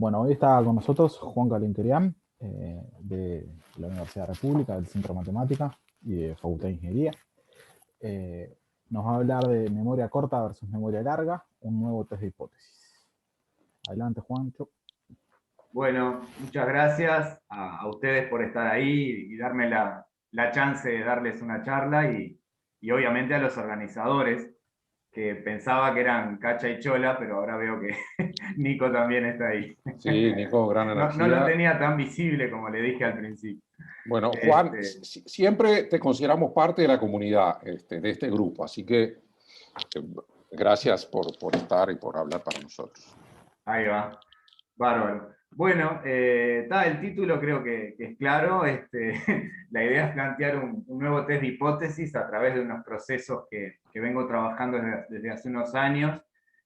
Bueno, hoy está con nosotros Juan Calinterián, de la Universidad República, del Centro de Matemática y de Facultad de Ingeniería. Eh, Nos va a hablar de memoria corta versus memoria larga, un nuevo test de hipótesis. Adelante, Juancho. Bueno, muchas gracias a ustedes por estar ahí y darme la chance de darles una charla y obviamente a los organizadores que pensaba que eran Cacha y Chola, pero ahora veo que Nico también está ahí. Sí, Nico, gran No lo energía. tenía tan visible como le dije al principio. Bueno, Juan, Este, siempre te consideramos parte de la comunidad de este grupo, así que gracias por estar y por hablar para nosotros. Ahí va, bárbaro. Bueno, el título creo que es claro. La idea es plantear un nuevo test de hipótesis a través de unos procesos que vengo trabajando desde hace unos años.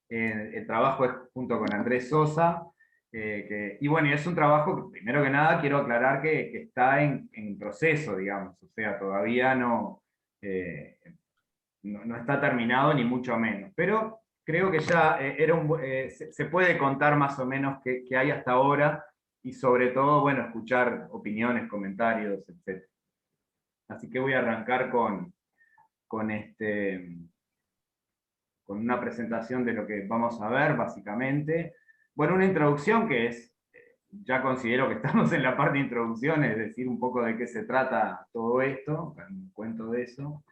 El trabajo es junto con Andrés Sosa. Y bueno, es un trabajo que primero que nada quiero aclarar que está en proceso, digamos. O sea, todavía no está terminado ni mucho menos. Pero creo que ya se puede contar más o menos qué hay hasta ahora y sobre todo, bueno, escuchar opiniones, comentarios, etc. Así que voy a arrancar con, este, con una presentación de lo que vamos a ver, básicamente. Bueno, una introducción que ya considero que estamos en la parte de introducción, es decir, un poco de qué se trata todo esto, un cuento de eso.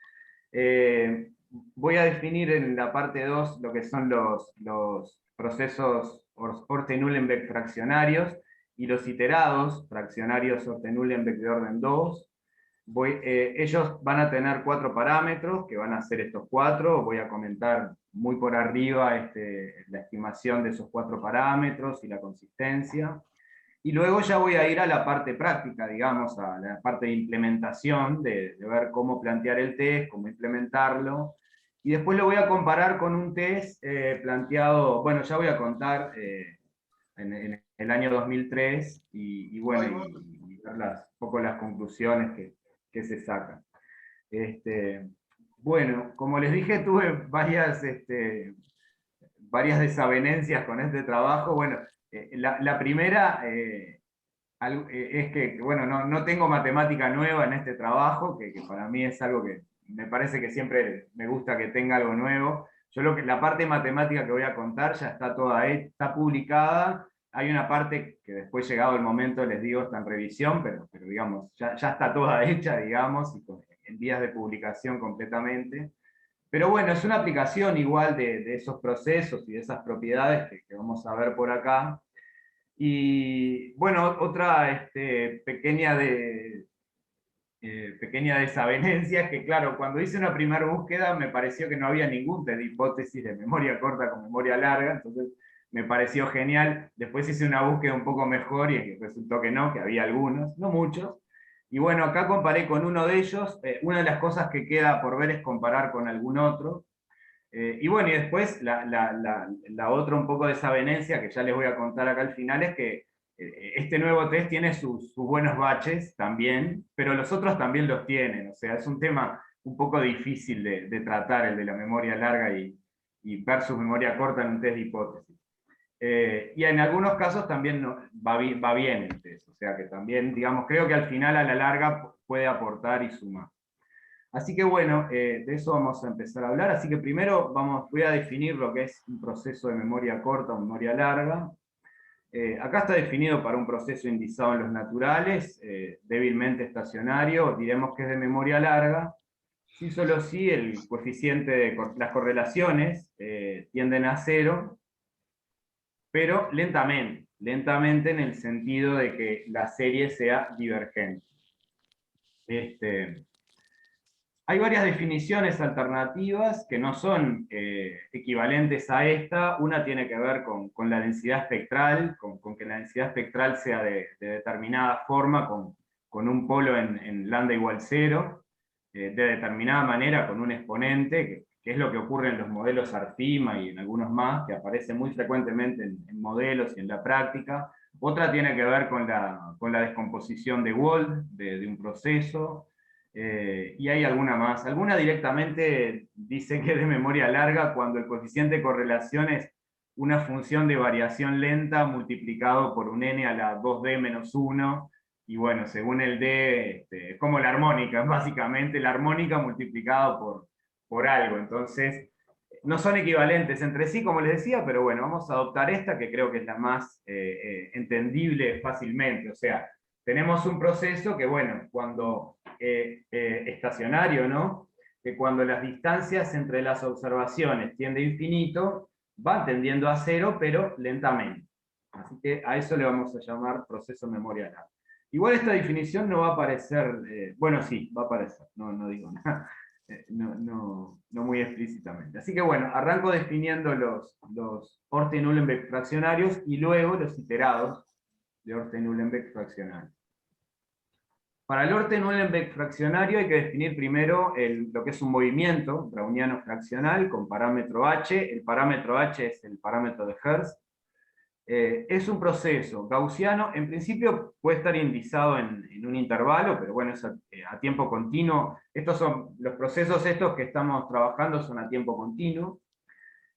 Voy a definir en la parte 2 lo que son los procesos Orte-Uhlenbeck fraccionarios y los iterados fraccionarios Orte-Uhlenbeck de orden 2. Ellos van a tener 4 parámetros, que van a ser estos 4. Voy a comentar muy por arriba la estimación de esos 4 parámetros y la consistencia. Y luego ya voy a ir a la parte práctica, digamos, a la parte de implementación, de ver cómo plantear el test, cómo implementarlo. Y después lo voy a comparar con un test planteado, bueno, ya voy a contar en el año 2003 y bueno, y ver un poco las conclusiones que se sacan. Bueno, como les dije, tuve varias desavenencias con este trabajo. Bueno, la primera es que, bueno, no tengo matemática nueva en este trabajo, que para mí es algo que me parece que siempre me gusta que tenga algo nuevo. Yo la parte matemática que voy a contar ya está toda está publicada. Hay una parte que después, llegado el momento, les digo, está en revisión, pero digamos, ya está toda hecha, digamos, y en vías de publicación completamente. Pero bueno, es una aplicación igual de esos procesos y de esas propiedades que vamos a ver por acá. Y bueno, otra pequeña desavenencia es que, claro, cuando hice una primera búsqueda me pareció que no había ningún test de hipótesis de memoria corta con memoria larga, entonces me pareció genial. Después hice una búsqueda un poco mejor y resultó que no, que había algunos, no muchos. Y bueno, acá comparé con uno de ellos. Una de las cosas que queda por ver es comparar con algún otro. Y bueno, y después la otra un poco desavenencia que ya les voy a contar acá al final es que este nuevo test tiene sus buenos baches también, pero los otros también los tienen. O sea, es un tema un poco difícil de tratar, el de la memoria larga y versus memoria corta en un test de hipótesis. Y en algunos casos también va bien el test. O sea que también, digamos, creo que al final a la larga puede aportar y sumar. Así que bueno, de eso vamos a empezar a hablar. Así que primero voy a definir lo que es un proceso de memoria corta o memoria larga. Acá está definido para un proceso indizado en los naturales, débilmente estacionario, diremos que es de memoria larga. Sí, solo si el coeficiente de las correlaciones tienden a cero, pero lentamente en el sentido de que la serie sea divergente. Hay varias definiciones alternativas que no son equivalentes a esta. Una tiene que ver con la densidad espectral, con que la densidad espectral sea de determinada forma, con un polo en lambda igual 0, de determinada manera con un exponente, que es lo que ocurre en los modelos ARFIMA y en algunos más, que aparece muy frecuentemente en modelos y en la práctica. Otra tiene que ver con la descomposición de Wald de un proceso. Y hay alguna más. Alguna directamente dice que es de memoria larga cuando el coeficiente de correlación es una función de variación lenta multiplicado por un n a la 2d menos 1, y bueno, según el d, es como la armónica, básicamente la armónica multiplicado por algo. Entonces, no son equivalentes entre sí, como les decía, pero bueno, vamos a adoptar esta que creo que es la más entendible fácilmente. O sea, tenemos un proceso que, bueno, cuando estacionario, ¿no? Que cuando las distancias entre las observaciones tienden a infinito, van tendiendo a cero, pero lentamente. Así que a eso le vamos a llamar proceso memoria larga. Igual esta definición no va a aparecer, bueno, sí, va a aparecer, no digo nada, no muy explícitamente. Así que bueno, arranco definiendo los Orte-Uhlenbeck fraccionarios y luego los iterados de Orte-Uhlenbeck fraccionario. Para el Orte-Uhlenbeck fraccionario hay que definir primero lo que es un movimiento browniano fraccional con parámetro h. El parámetro h es el parámetro de Hertz. Es un proceso gaussiano, en principio puede estar indizado en un intervalo, pero bueno, es a tiempo continuo. Estos son los procesos estos que estamos trabajando, son a tiempo continuo.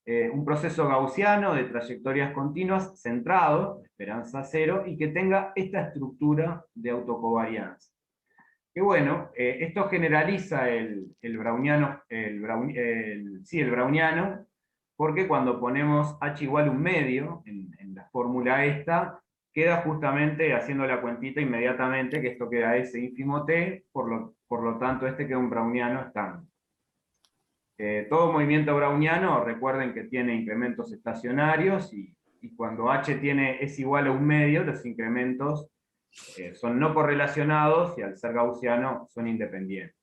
Un proceso gaussiano de trayectorias continuas, centrado, esperanza cero, y que tenga esta estructura de autocovarianza. Que bueno, esto generaliza el browniano, el browniano, porque cuando ponemos h igual a un medio en la fórmula esta, queda justamente haciendo la cuentita inmediatamente que esto queda S ínfimo t, por lo tanto este queda un browniano estándar. Todo movimiento browniano, recuerden que tiene incrementos estacionarios, y cuando h es igual a un medio, los incrementos son no correlacionados, y al ser gaussiano son independientes.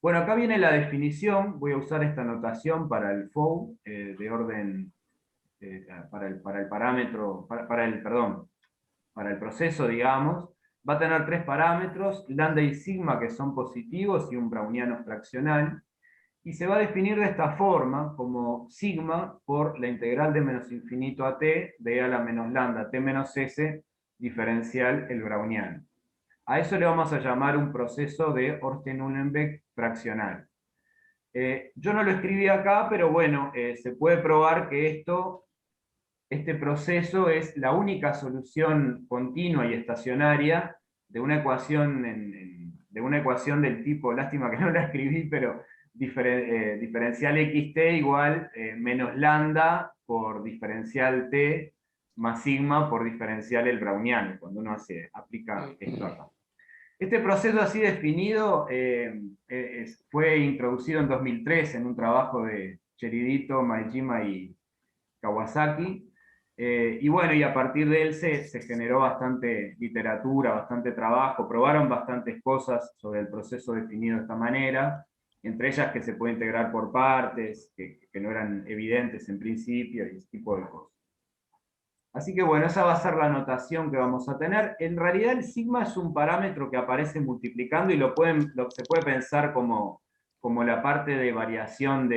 Bueno, acá viene la definición. Voy a usar esta notación para el FOU, de orden, para el parámetro, para el proceso, digamos. Va a tener tres parámetros, lambda y sigma, que son positivos, y un browniano fraccional. Y se va a definir de esta forma, como sigma por la integral de menos infinito a t, de e a la menos lambda, t menos s, diferencial el browniano. A eso le vamos a llamar un proceso de Orte-Uhlenbeck fraccional. Yo no lo escribí acá, pero bueno, se puede probar que este proceso es la única solución continua y estacionaria de una ecuación, de una ecuación del tipo, lástima que no la escribí, pero diferencial xt igual menos lambda por diferencial t más sigma por diferencial el browniano, cuando uno aplica esto acá. Este proceso así definido fue introducido en 2003 en un trabajo de Cheridito, Maejima y Kawasaki, y bueno, y a partir de él se generó bastante literatura, bastante trabajo, probaron bastantes cosas sobre el proceso definido de esta manera, entre ellas que se puede integrar por partes, que no eran evidentes en principio, y ese tipo de cosas. Así que bueno, esa va a ser la notación que vamos a tener. En realidad el sigma es un parámetro que aparece multiplicando, y se puede pensar como la parte de variación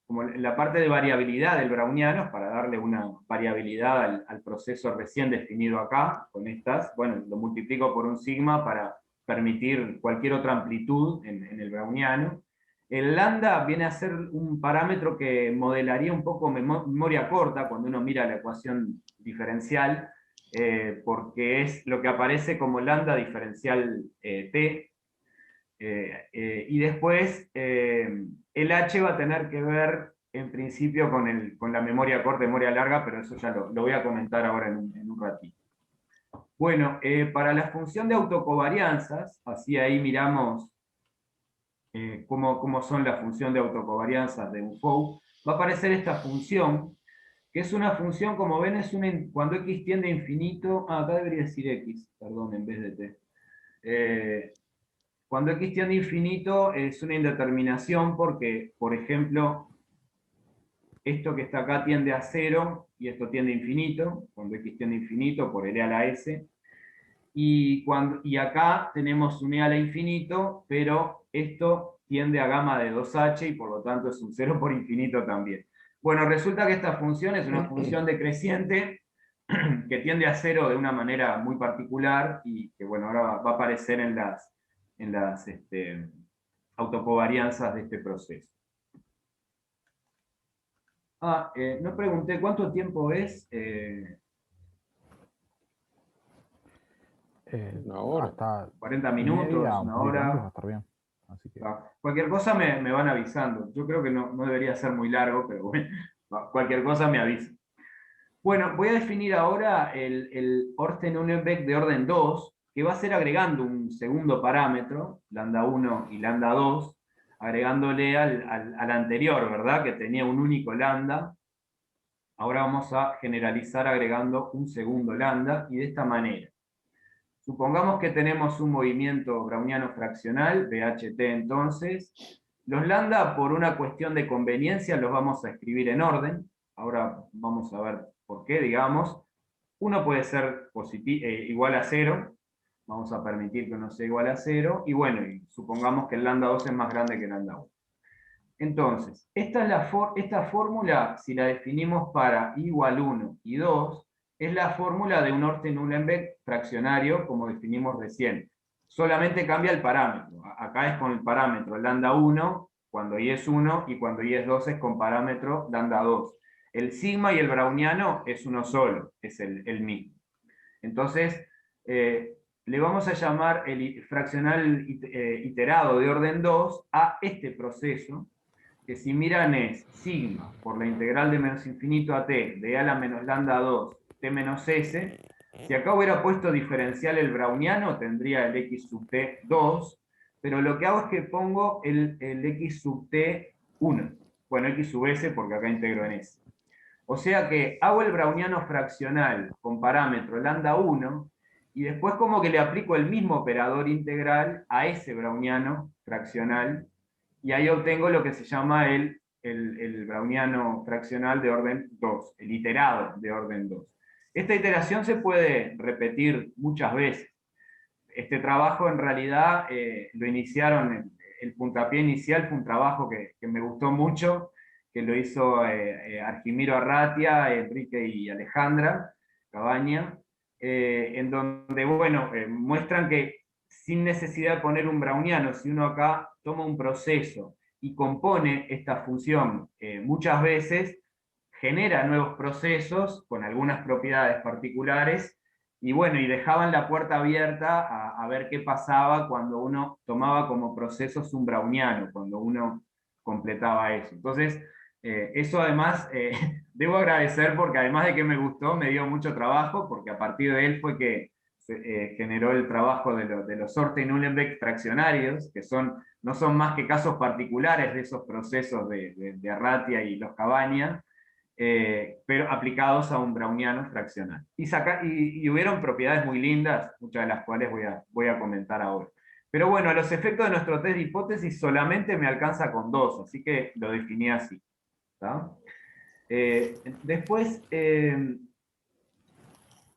como la parte de variabilidad del browniano, para darle una variabilidad al proceso recién definido acá, con estas. Bueno, lo multiplico por un sigma para permitir cualquier otra amplitud en el browniano. El lambda viene a ser un parámetro que modelaría un poco memoria corta cuando uno mira la ecuación diferencial, porque es lo que aparece como lambda diferencial t. Y después el h va a tener que ver en principio con la memoria corta y memoria larga, pero eso ya lo voy a comentar ahora en un ratito. Bueno, para la función de autocovarianzas, así ahí miramos cómo son la función de autocovarianzas de un FOU, va a aparecer esta función, que es una función, como ven, cuando x tiende a infinito, acá debería decir x, perdón, en vez de t. Cuando x tiende a infinito es una indeterminación porque, por ejemplo, esto que está acá tiende a 0 y esto tiende a infinito, cuando x tiende a infinito por el e a la s. Y acá tenemos un e a la infinito, pero esto tiende a gamma de 2h y por lo tanto es un 0 por infinito también. Bueno, resulta que esta función es una función decreciente que tiende a 0 de una manera muy particular, y que bueno, ahora va a aparecer en las autocovarianzas de este proceso. No pregunté cuánto tiempo es. Una hora. Hasta 40 media, minutos, un una poquito antes va a hora. estar bien. Así que, Cualquier cosa me van avisando. Yo creo que no debería ser muy largo, pero bueno, cualquier cosa me avisa. Bueno, voy a definir ahora el Orten-Uhlenbeck de orden 2, que va a ser agregando un segundo parámetro, lambda 1 y lambda 2, agregándole al anterior, ¿verdad? Que tenía un único lambda. Ahora vamos a generalizar agregando un segundo lambda, y de esta manera. Supongamos que tenemos un movimiento browniano fraccional, BHT entonces. Los lambda, por una cuestión de conveniencia, los vamos a escribir en orden. Ahora vamos a ver por qué, digamos. Uno puede ser igual a 0. Vamos a permitir que uno sea igual a 0. Y bueno, supongamos que el lambda 2 es más grande que el lambda 1. Entonces, esta fórmula, si la definimos para igual 1 y 2, es la fórmula de un Orten-Uhlenbeck fraccionario, como definimos recién. Solamente cambia el parámetro. Acá es con el parámetro lambda 1, cuando y es 1, y cuando y es 2 es con parámetro lambda 2. El sigma y el browniano es uno solo, es el mismo. Entonces, le vamos a llamar el fraccional iterado de orden 2 a este proceso, que si miran es sigma por la integral de menos infinito a t de a la menos lambda 2 t menos s. Si acá hubiera puesto diferencial el browniano, tendría el x sub t 2, pero lo que hago es que pongo el x sub t 1. Bueno, x sub s porque acá integro en s. O sea que hago el browniano fraccional con parámetro lambda 1, y después como que le aplico el mismo operador integral a ese browniano fraccional, y ahí obtengo lo que se llama el browniano fraccional de orden 2, el iterado de orden 2. Esta iteración se puede repetir muchas veces. Este trabajo en realidad lo iniciaron, el puntapié inicial fue un trabajo que me gustó mucho, que lo hizo Argimiro Arratia, Enrique y Alejandra Cabaña, en donde, bueno, muestran que sin necesidad de poner un browniano, si uno acá toma un proceso y compone esta función muchas veces, genera nuevos procesos con algunas propiedades particulares, y bueno, y dejaban la puerta abierta a ver qué pasaba cuando uno tomaba como procesos un browniano, cuando uno completaba eso. Entonces, eso además debo agradecer, porque además de que me gustó, me dio mucho trabajo, porque a partir de él fue que generó el trabajo de los Orten-Uhlenbeck fraccionarios, que no son más que casos particulares de esos procesos de Arratia y los Cabaña, pero aplicados a un browniano fraccional. Y hubieron propiedades muy lindas, muchas de las cuales voy a comentar ahora. Pero bueno, a los efectos de nuestro test de hipótesis solamente me alcanza con 2, así que lo definí así. Después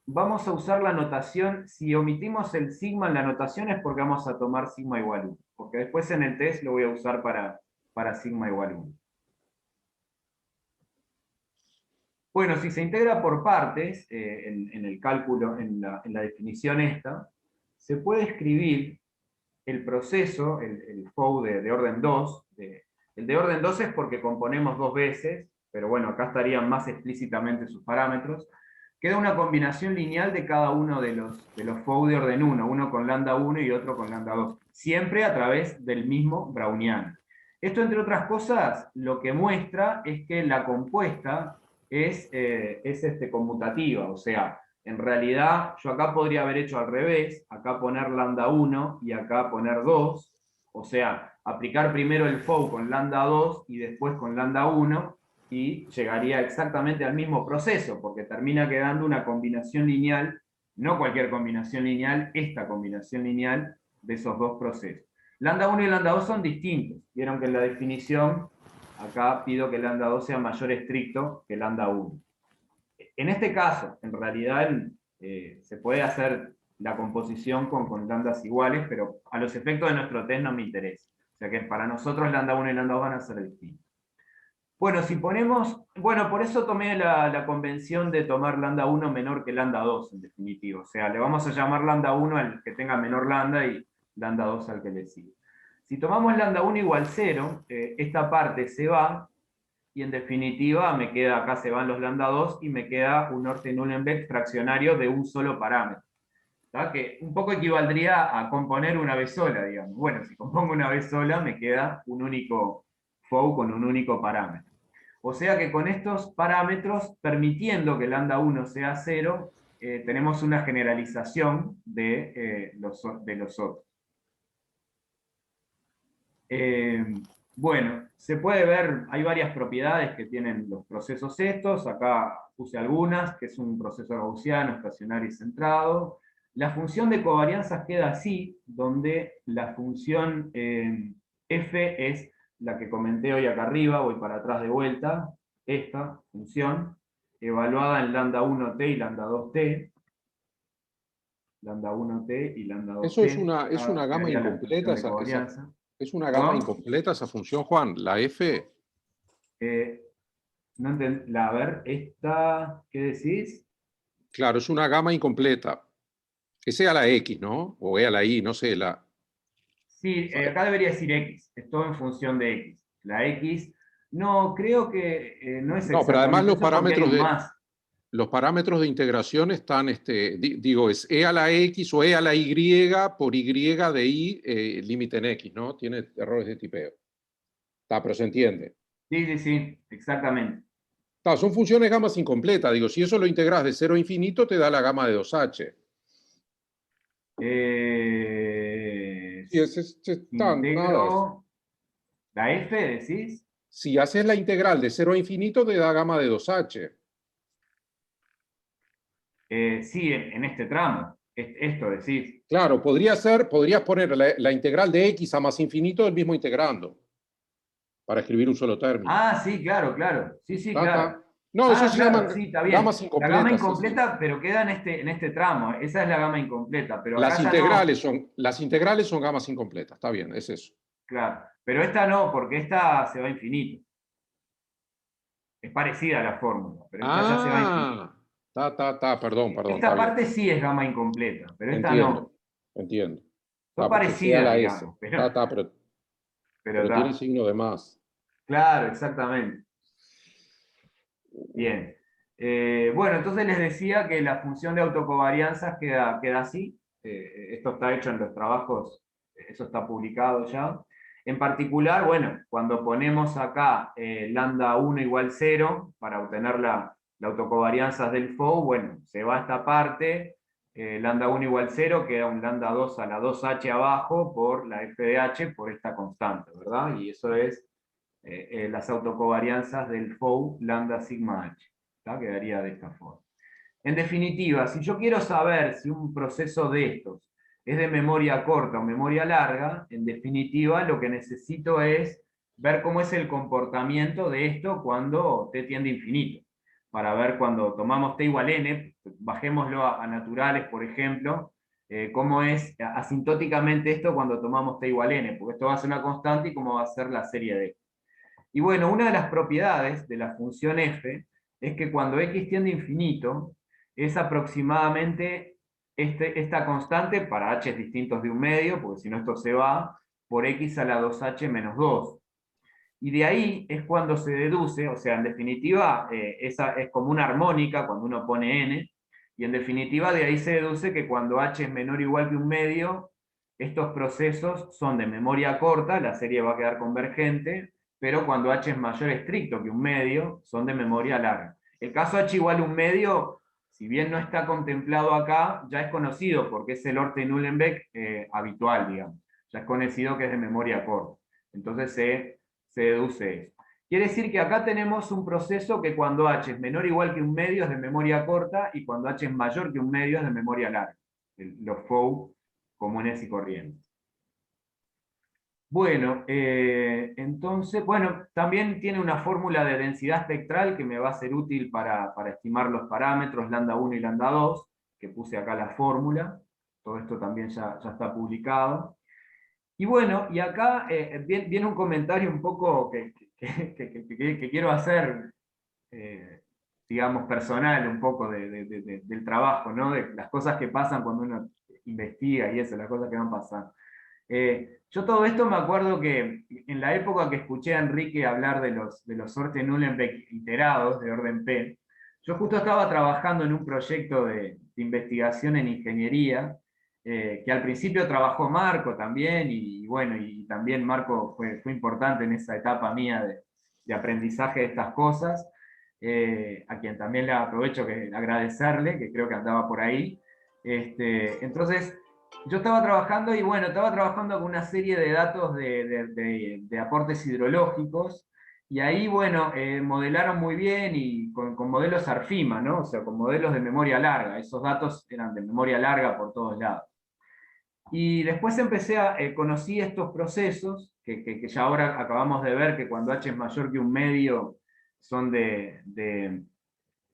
vamos a usar la notación. Si omitimos el sigma en la notación es porque vamos a tomar sigma igual 1, porque después en el test lo voy a usar para sigma igual 1. Bueno, si se integra por partes, en el cálculo, en la definición esta, se puede escribir el proceso, el FOU de orden 2. El de orden 2 es porque componemos dos veces, pero bueno, acá estarían más explícitamente sus parámetros. Queda una combinación lineal de cada uno de los FOU de orden 1, uno con lambda 1 y otro con lambda 2, siempre a través del mismo browniano. Esto, entre otras cosas, lo que muestra es que la compuesta es conmutativa, o sea, en realidad yo acá podría haber hecho al revés, acá poner lambda 1 y acá poner 2, o sea, aplicar primero el FOU con lambda 2 y después con lambda 1, y llegaría exactamente al mismo proceso, porque termina quedando una combinación lineal, no cualquier combinación lineal, esta combinación lineal de esos dos procesos. Lambda 1 y lambda 2 son distintos. Vieron que en la definición, acá pido que lambda 2 sea mayor estricto que lambda 1. En este caso, en realidad, se puede hacer la composición con lambdas iguales, pero a los efectos de nuestro test no me interesa. O sea que para nosotros lambda 1 y lambda 2 van a ser distintos. Bueno, si ponemos, bueno, por eso tomé la convención de tomar lambda 1 menor que lambda 2, en definitivo. O sea, le vamos a llamar lambda 1 al que tenga menor lambda y lambda 2 al que le sigue. Si tomamos lambda 1 igual 0, esta parte se va, y en definitiva me queda, acá se van los lambda 2, y me queda un Orte-Uhlenbeck fraccionario de un solo parámetro. ¿Tá? Que un poco equivaldría a componer una vez sola, digamos. Bueno, si compongo una vez sola, me queda un único FOU con un único parámetro. O sea que con estos parámetros, permitiendo que lambda 1 sea 0, tenemos una generalización de los otros. Bueno, se puede ver, hay varias propiedades que tienen los procesos estos. Acá puse algunas, que es un proceso gaussiano, estacionario y centrado. La función de covarianzas queda así, donde la función f es la que comenté hoy acá arriba, voy para atrás de vuelta, esta función, evaluada en lambda 1t y lambda 2t, lambda 1t y lambda 2t. Eso es una gama incompleta, es una gama ¿No? incompleta esa función, Juan, la f. No a ver, esta, ¿qué decís? Claro, es una gama incompleta. Que sea la x, ¿no? O a la y, no sé, la... Sí, acá debería decir x, es todo en función de x. La x, no, creo que no es No, pero además exactamente eso porque hay un más. los parámetros de integración están, digo, es e a la x o e a la y por y de y, límite en x, ¿no? Tiene errores de tipeo. Está, pero se entiende. Sí, exactamente. Está, son funciones gamas incompletas. Digo, si eso lo integras de 0 a infinito, te da la gama de 2h. Sí, está, nada. ¿La f decís? Si haces la integral de 0 a infinito, te da gama de 2h. Sí, en este tramo. Esto decís. Claro, podrías poner la integral de x a más infinito del mismo integrando, para escribir un solo término. Ah, sí, claro. Sí, claro. No, eso se claro, llaman sí, está bien. gamas La incompletas. gama incompleta, sí. Pero queda en este tramo. Esa es la gama incompleta. Pero las acá integrales ya no. las integrales son gamas incompletas, está bien, es eso. Claro, pero esta no, porque esta se va a infinito. Es parecida a la fórmula, pero esta ya se va a infinito. Perdón, Esta está parte bien. sí es gama incompleta, pero esta Entiendo, no. entiendo. Son Porque sea parecidas, la S. digamos, pero Tiene está. signo de más. Claro, exactamente. Bien. Bueno, entonces les decía que la función de autocovarianzas queda así. Esto está hecho en los trabajos, eso está publicado ya. En particular, bueno, cuando ponemos acá lambda 1 igual 0 para obtener la autocovarianzas del FOU, bueno, se va esta parte, lambda 1 igual 0, queda un lambda 2 a la 2h abajo por la f de h por esta constante, ¿verdad? Y eso es las autocovarianzas del FOU lambda sigma h. ¿Tá? Quedaría de esta forma. En definitiva, si yo quiero saber si un proceso de estos es de memoria corta o memoria larga, en definitiva lo que necesito es ver cómo es el comportamiento de esto cuando t tiende a infinito. Para ver cuando tomamos t igual n, bajémoslo a naturales, por ejemplo, cómo es asintóticamente esto cuando tomamos t igual n, porque esto va a ser una constante y cómo va a ser la serie de. Y bueno, una de las propiedades de la función f es que cuando x tiende a infinito, es aproximadamente esta constante para h distintos de un medio, porque si no esto se va, por x a la 2h menos 2. Y de ahí es cuando se deduce, o sea, en definitiva, esa es como una armónica cuando uno pone n, y en definitiva de ahí se deduce que cuando h es menor o igual que un medio, estos procesos son de memoria corta, la serie va a quedar convergente, pero cuando h es mayor estricto que un medio, son de memoria larga. El caso h igual a un medio, si bien no está contemplado acá, ya es conocido porque es el Orte-Uhlenbeck habitual, digamos. Ya es conocido que es de memoria corta. Entonces se deduce eso. Quiere decir que acá tenemos un proceso que cuando h es menor o igual que un medio es de memoria corta y cuando h es mayor que un medio es de memoria larga. Los FOU comunes y corrientes. Bueno, entonces, bueno, también tiene una fórmula de densidad espectral que me va a ser útil para estimar los parámetros lambda 1 y lambda 2, que puse acá la fórmula. Todo esto también ya está publicado. Y bueno, y acá viene un comentario un poco que quiero hacer, digamos, personal, un poco del trabajo, ¿no? De las cosas que pasan cuando uno investiga y eso, las cosas que van pasando. Yo todo esto me acuerdo que en la época que escuché a Enrique hablar de los Orte-Nulenbeck iterados de orden P, yo justo estaba trabajando en un proyecto de investigación en ingeniería, que al principio trabajó Marco también, y bueno, y también Marco fue importante en esa etapa mía de aprendizaje de estas cosas, a quien también le aprovecho que agradecerle, que creo que andaba por ahí. Entonces, yo estaba trabajando y bueno, estaba trabajando con una serie de datos de aportes hidrológicos, y ahí, bueno, modelaron muy bien y con modelos ARFIMA, ¿no? O sea, con modelos de memoria larga. Esos datos eran de memoria larga por todos lados. Y después conocí estos procesos, que ya ahora acabamos de ver que cuando H es mayor que 1/2 son de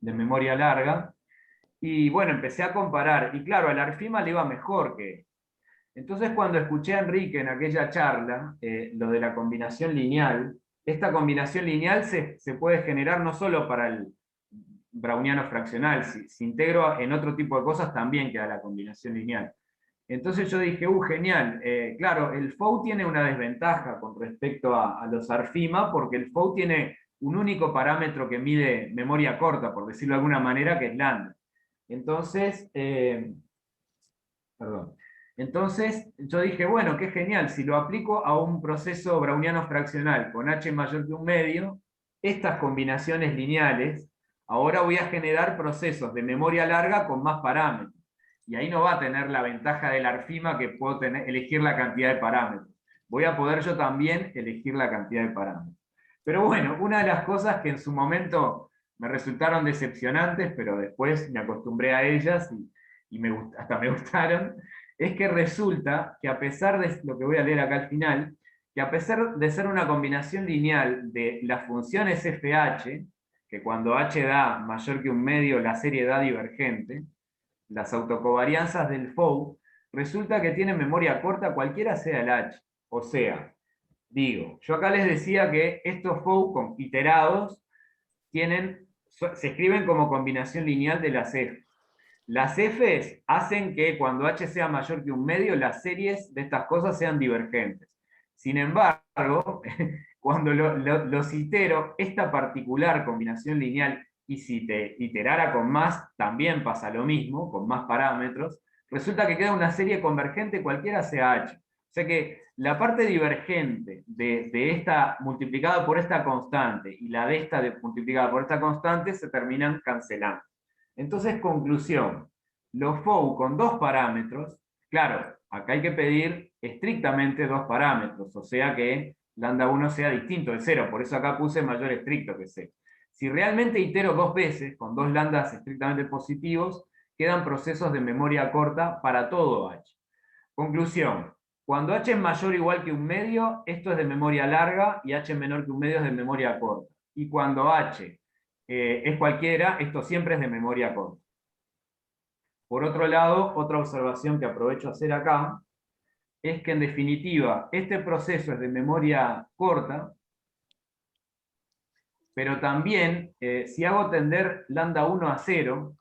memoria larga. Y bueno, empecé a comparar, y claro, al ARFIMA le iba mejor que... Entonces, cuando escuché a Enrique en aquella charla, lo de la combinación lineal, esta combinación lineal se puede generar no solo para el browniano fraccional, si integro en otro tipo de cosas también queda la combinación lineal. Entonces yo dije, genial, claro, el FOU tiene una desventaja con respecto a los ARFIMA, porque el FOU tiene un único parámetro que mide memoria corta, por decirlo de alguna manera, que es lambda. Entonces, perdón. Entonces yo dije, bueno, qué genial, si lo aplico a un proceso browniano fraccional con h mayor que 1/2, estas combinaciones lineales, ahora voy a generar procesos de memoria larga con más parámetros. Y ahí no va a tener la ventaja del ARFIMA, que puedo elegir la cantidad de parámetros. Voy a poder yo también elegir la cantidad de parámetros. Pero bueno, una de las cosas que en su momento me resultaron decepcionantes, pero después me acostumbré a ellas y hasta me gustaron, es que resulta que, a pesar de lo que voy a leer acá al final, que a pesar de ser una combinación lineal de las funciones fh, que cuando h da mayor que 1/2 la serie da divergente, las autocovarianzas del FOU, resulta que tienen memoria corta cualquiera sea el h. O sea, digo, yo acá les decía que estos FOU iterados se escriben como combinación lineal de las F. Las Fs hacen que cuando h sea mayor que 1/2, las series de estas cosas sean divergentes. Sin embargo, cuando los itero, esta particular combinación lineal, y si te iterara con más, también pasa lo mismo, con más parámetros, resulta que queda una serie convergente cualquiera sea h. O sea que la parte divergente de esta multiplicada por esta constante y la de esta multiplicada por esta constante se terminan cancelando. Entonces, conclusión, los FOU con dos parámetros, claro, acá hay que pedir estrictamente dos parámetros, o sea que lambda 1 sea distinto de 0, por eso acá puse mayor estricto que 0. Si realmente itero dos veces, con dos lambdas estrictamente positivos, quedan procesos de memoria corta para todo h. Conclusión, cuando h es mayor o igual que 1/2, esto es de memoria larga, y h menor que 1/2 es de memoria corta. Y cuando h es cualquiera, esto siempre es de memoria corta. Por otro lado, otra observación que aprovecho a hacer acá, es que en definitiva, este proceso es de memoria corta, pero también, si hago tender lambda 1 a 0,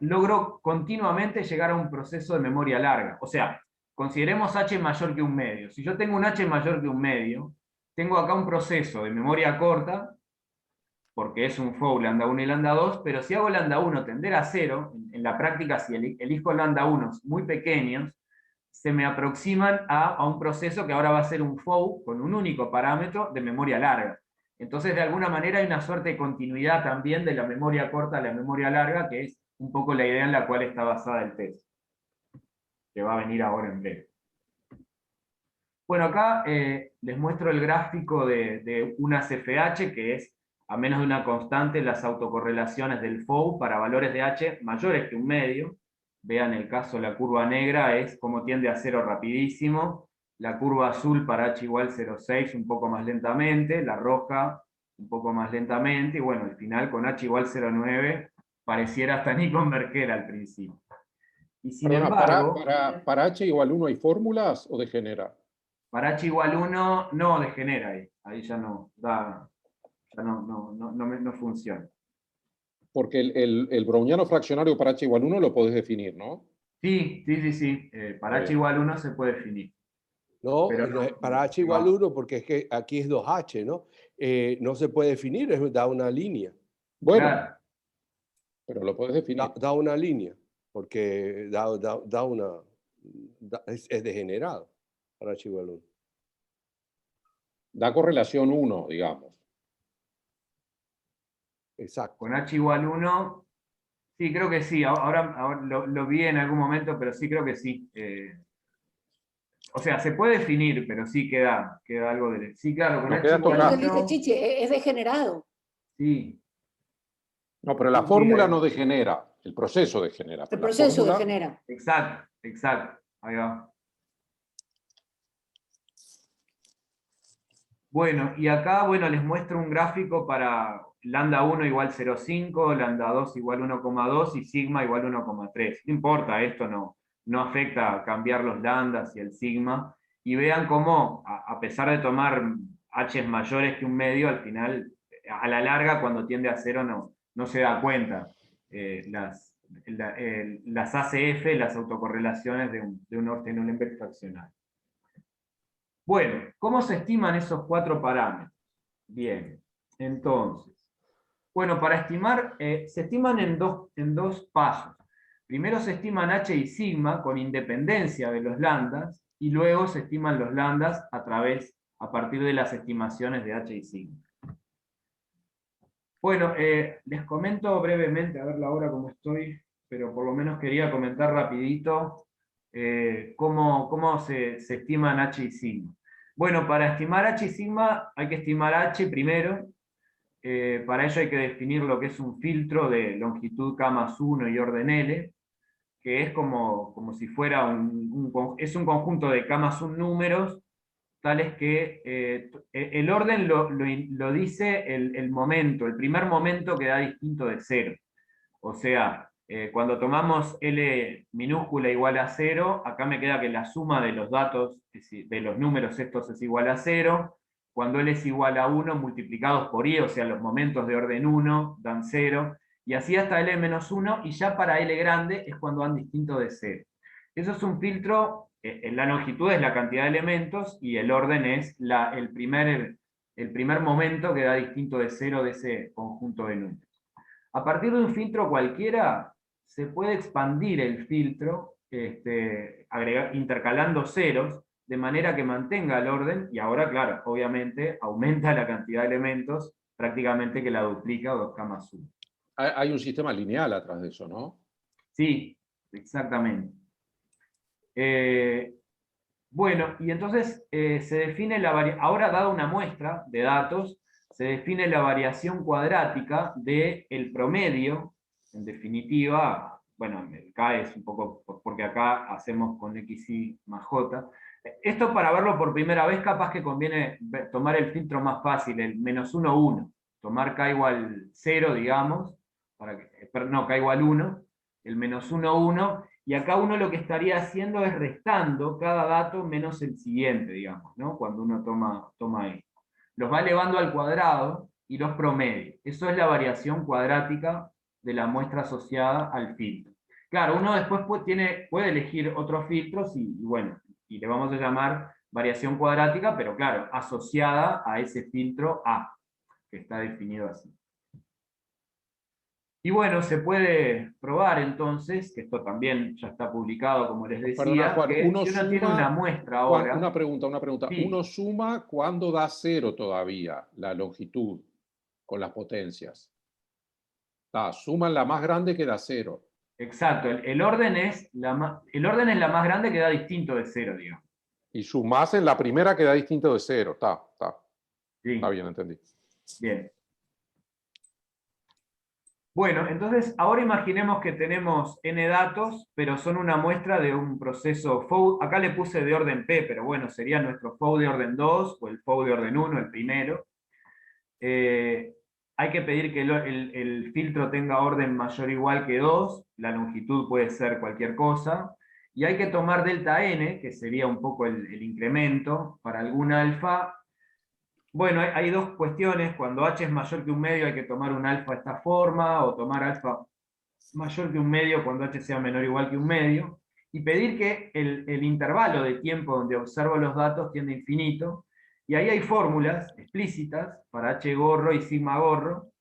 logro continuamente llegar a un proceso de memoria larga. O sea, consideremos h mayor que 1/2. Si yo tengo un h mayor que 1/2, tengo acá un proceso de memoria corta, porque es un FOU lambda 1 y lambda 2, pero si hago lambda 1 tender a 0, en la práctica, si elijo lambda 1 muy pequeños, se me aproximan a un proceso que ahora va a ser un FOU con un único parámetro de memoria larga. Entonces, de alguna manera, hay una suerte de continuidad también de la memoria corta a la memoria larga, que es un poco la idea en la cual está basada el test, que va a venir ahora en breve. Bueno, acá les muestro el gráfico de una CFH, que es a menos de una constante las autocorrelaciones del FOU para valores de h mayores que 1/2. Vean el caso, la curva negra es como tiende a 0 rapidísimo, la curva azul para h igual 0,6 un poco más lentamente, la roja un poco más lentamente, y bueno, al final con h igual 0,9 pareciera hasta ni converger al principio. Y sin Perdona, embargo, para h igual 1 ¿hay fórmulas o degenera? para h igual 1 no degenera ahí ya no da, ya no funciona. Porque el browniano fraccionario para h igual 1 lo podés definir, ¿no? Sí. Para h igual 1 se puede definir. No, Pero no es no, para h igual 1, porque es que aquí es 2h, ¿no? No se puede definir, da una línea. Bueno, Claro, pero lo puedes definir. Da una línea, porque es degenerado para h igual 1. Da correlación 1, digamos. Exacto. con h igual 1, sí, creo que sí. Ahora lo vi en algún momento, pero sí creo que sí. O sea, se puede definir, pero sí queda algo de... Sí, claro, con No h queda igual Lo que tocando. dice 1, Chiche, es degenerado. sí. No, pero la Sí, fórmula no degenera, el proceso degenera. El Pero la proceso fórmula, degenera. Exacto. Ahí va. Bueno, y acá, bueno, les muestro un gráfico para lambda 1 igual 0,5, lambda 2 igual 1,2 y sigma igual 1,3. No importa, esto no afecta a cambiar los lambdas y el sigma. Y vean cómo, a pesar de tomar h mayores que un medio, al final, a la larga, cuando tiende a cero, no se da cuenta. Las ACF, las autocorrelaciones de un Orte-Nullenberg fraccional. Bueno, ¿cómo se estiman esos 4 parámetros? Bien, entonces, bueno, para estimar, se estiman en dos pasos. Primero se estiman h y sigma con independencia de los lambdas, y luego se estiman los lambdas a partir de las estimaciones de h y sigma. Bueno, les comento brevemente, a ver la hora cómo estoy, pero por lo menos quería comentar rapidito cómo se estiman h y sigma. Bueno, para estimar h y sigma hay que estimar h primero. Para ello hay que definir lo que es un filtro de longitud k más 1 y orden L, que es como si fuera es un conjunto de k más 1 números, tales que el orden lo dice el momento, el primer momento que da distinto de 0. O sea, cuando tomamos L minúscula igual a 0, acá me queda que la suma de los datos, de los números estos es igual a 0. Cuando L es igual a 1, multiplicados por I, o sea, los momentos de orden 1 dan 0. Y así hasta L menos 1, y ya para L grande es cuando dan distinto de 0. Eso es un filtro, la longitud es la cantidad de elementos, y el orden es el primer momento que da distinto de 0 de ese conjunto de números. A partir de un filtro cualquiera, se puede expandir el filtro intercalando ceros, de manera que mantenga el orden, y ahora, claro, obviamente, aumenta la cantidad de elementos, prácticamente que la duplica, o 2k más 1. hay un sistema lineal atrás de eso, ¿no? Sí, exactamente. Bueno, y entonces se define ahora dada una muestra de datos, se define la variación cuadrática del promedio, en definitiva, bueno, K es un poco, porque acá hacemos con XY más J. Esto para verlo por primera vez, capaz que conviene tomar el filtro más fácil, el menos 1, 1. Tomar K igual 0, digamos, no, K igual 1, el menos 1, 1, y acá uno lo que estaría haciendo es restando cada dato menos el siguiente, digamos, ¿no? Cuando uno toma esto. Los va elevando al cuadrado y los promedia. Eso es la variación cuadrática de la muestra asociada al filtro. Claro, uno después puede elegir otros filtros bueno, y le vamos a llamar variación cuadrática, pero claro, asociada a ese filtro A, que está definido así. Y bueno, se puede probar entonces, que esto también ya está publicado, como les decía, Perdona, Juan, que si uno tiene una muestra ahora... Juan, una pregunta. Sí. Uno suma cuando da 0 todavía la longitud con las potencias. Suman la más grande que da 0. Exacto, el orden es la más grande que da distinto de 0, digamos. Y sumás en la primera que da distinto de 0. Sí. Está bien, entendí. Bien. Bueno, entonces ahora imaginemos que tenemos n datos, pero son una muestra de un proceso FOU. Acá le puse de orden P, pero bueno, sería nuestro FOU de orden 2 o el FOU de orden 1, el primero. Hay que pedir que el filtro tenga orden mayor o igual que 2, la longitud puede ser cualquier cosa, y hay que tomar delta n, que sería un poco el incremento, para algún alfa. Bueno, hay dos cuestiones. Cuando h es mayor que un medio hay que tomar un alfa de esta forma, o tomar alfa mayor que un medio cuando h sea menor o igual que un medio. y pedir que el intervalo de tiempo donde observo los datos tienda a infinito, y ahí hay fórmulas explícitas para H gorro y sigma gorro,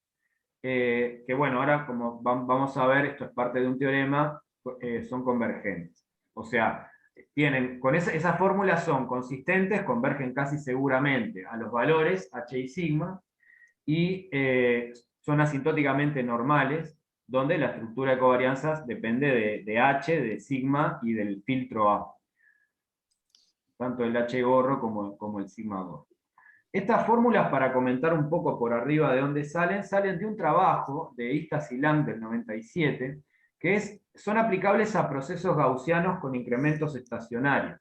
que bueno, ahora como vamos a ver, esto es parte de un teorema, son convergentes. O sea, con esas fórmulas son consistentes, convergen casi seguramente a los valores H y sigma, y son asintóticamente normales, donde la estructura de covarianzas depende de H, de sigma y del filtro A. Tanto el H gorro como el sigma gorro. Estas fórmulas, para comentar un poco por arriba de dónde salen de un trabajo de Istas y Lang del 97, que son aplicables a procesos gaussianos con incrementos estacionarios.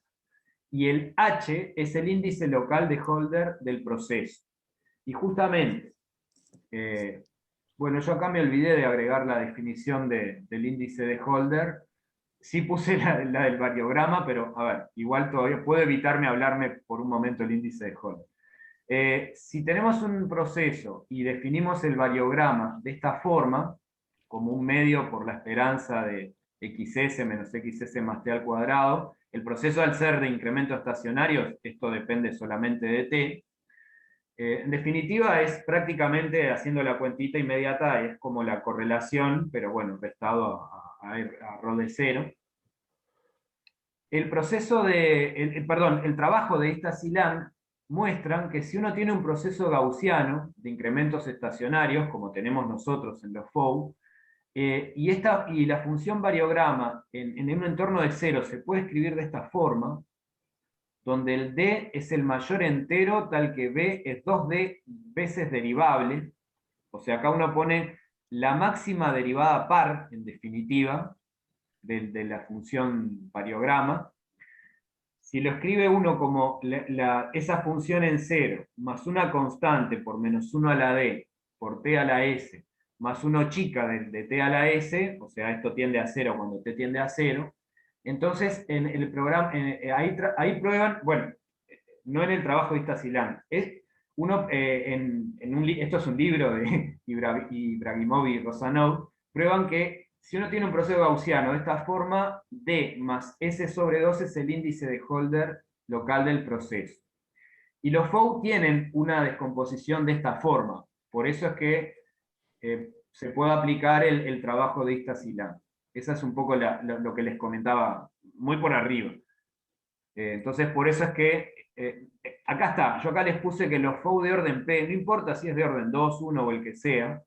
Y el H es el índice local de Holder del proceso. Y justamente, bueno, yo acá me olvidé de agregar la definición del índice de Holder. Sí puse la del variograma, pero a ver, igual todavía puedo evitarme hablarme por un momento el índice de Holder. Si tenemos un proceso y definimos el variograma de esta forma, como un medio por la esperanza de xs menos xs más t al cuadrado, el proceso al ser de incremento estacionarios, esto depende solamente de t, en definitiva es prácticamente, haciendo la cuentita inmediata, es como la correlación, pero bueno, restado a rho de cero. El proceso el trabajo de Istas y Lang muestran que si uno tiene un proceso gaussiano de incrementos estacionarios, como tenemos nosotros en los FOU, y la función variograma en un entorno de cero se puede escribir de esta forma, donde el d es el mayor entero tal que b es 2d veces derivable, o sea, acá uno pone la máxima derivada par, en definitiva, de la función variograma. Si lo escribe uno como esa función en cero, más una constante por menos 1 a la d, por t a la s, más 1 chica de t a la s, o sea, esto tiende a 0 cuando t tiende a 0, entonces en el programa, ahí prueban, bueno, no en el trabajo de Istas y Lang, esto es un libro de Ibragimov y Rosanov, prueban que si uno tiene un proceso gaussiano de esta forma, D más S sobre 2 es el índice de Holder local del proceso. Y los FOU tienen una descomposición de esta forma, por eso es que se puede aplicar el trabajo de Istas y Lang. Esa es un poco lo que les comentaba, muy por arriba. Entonces, por eso es que, acá está, yo acá les puse que los FOU de orden P, no importa si es de orden 2, 1 o el que sea,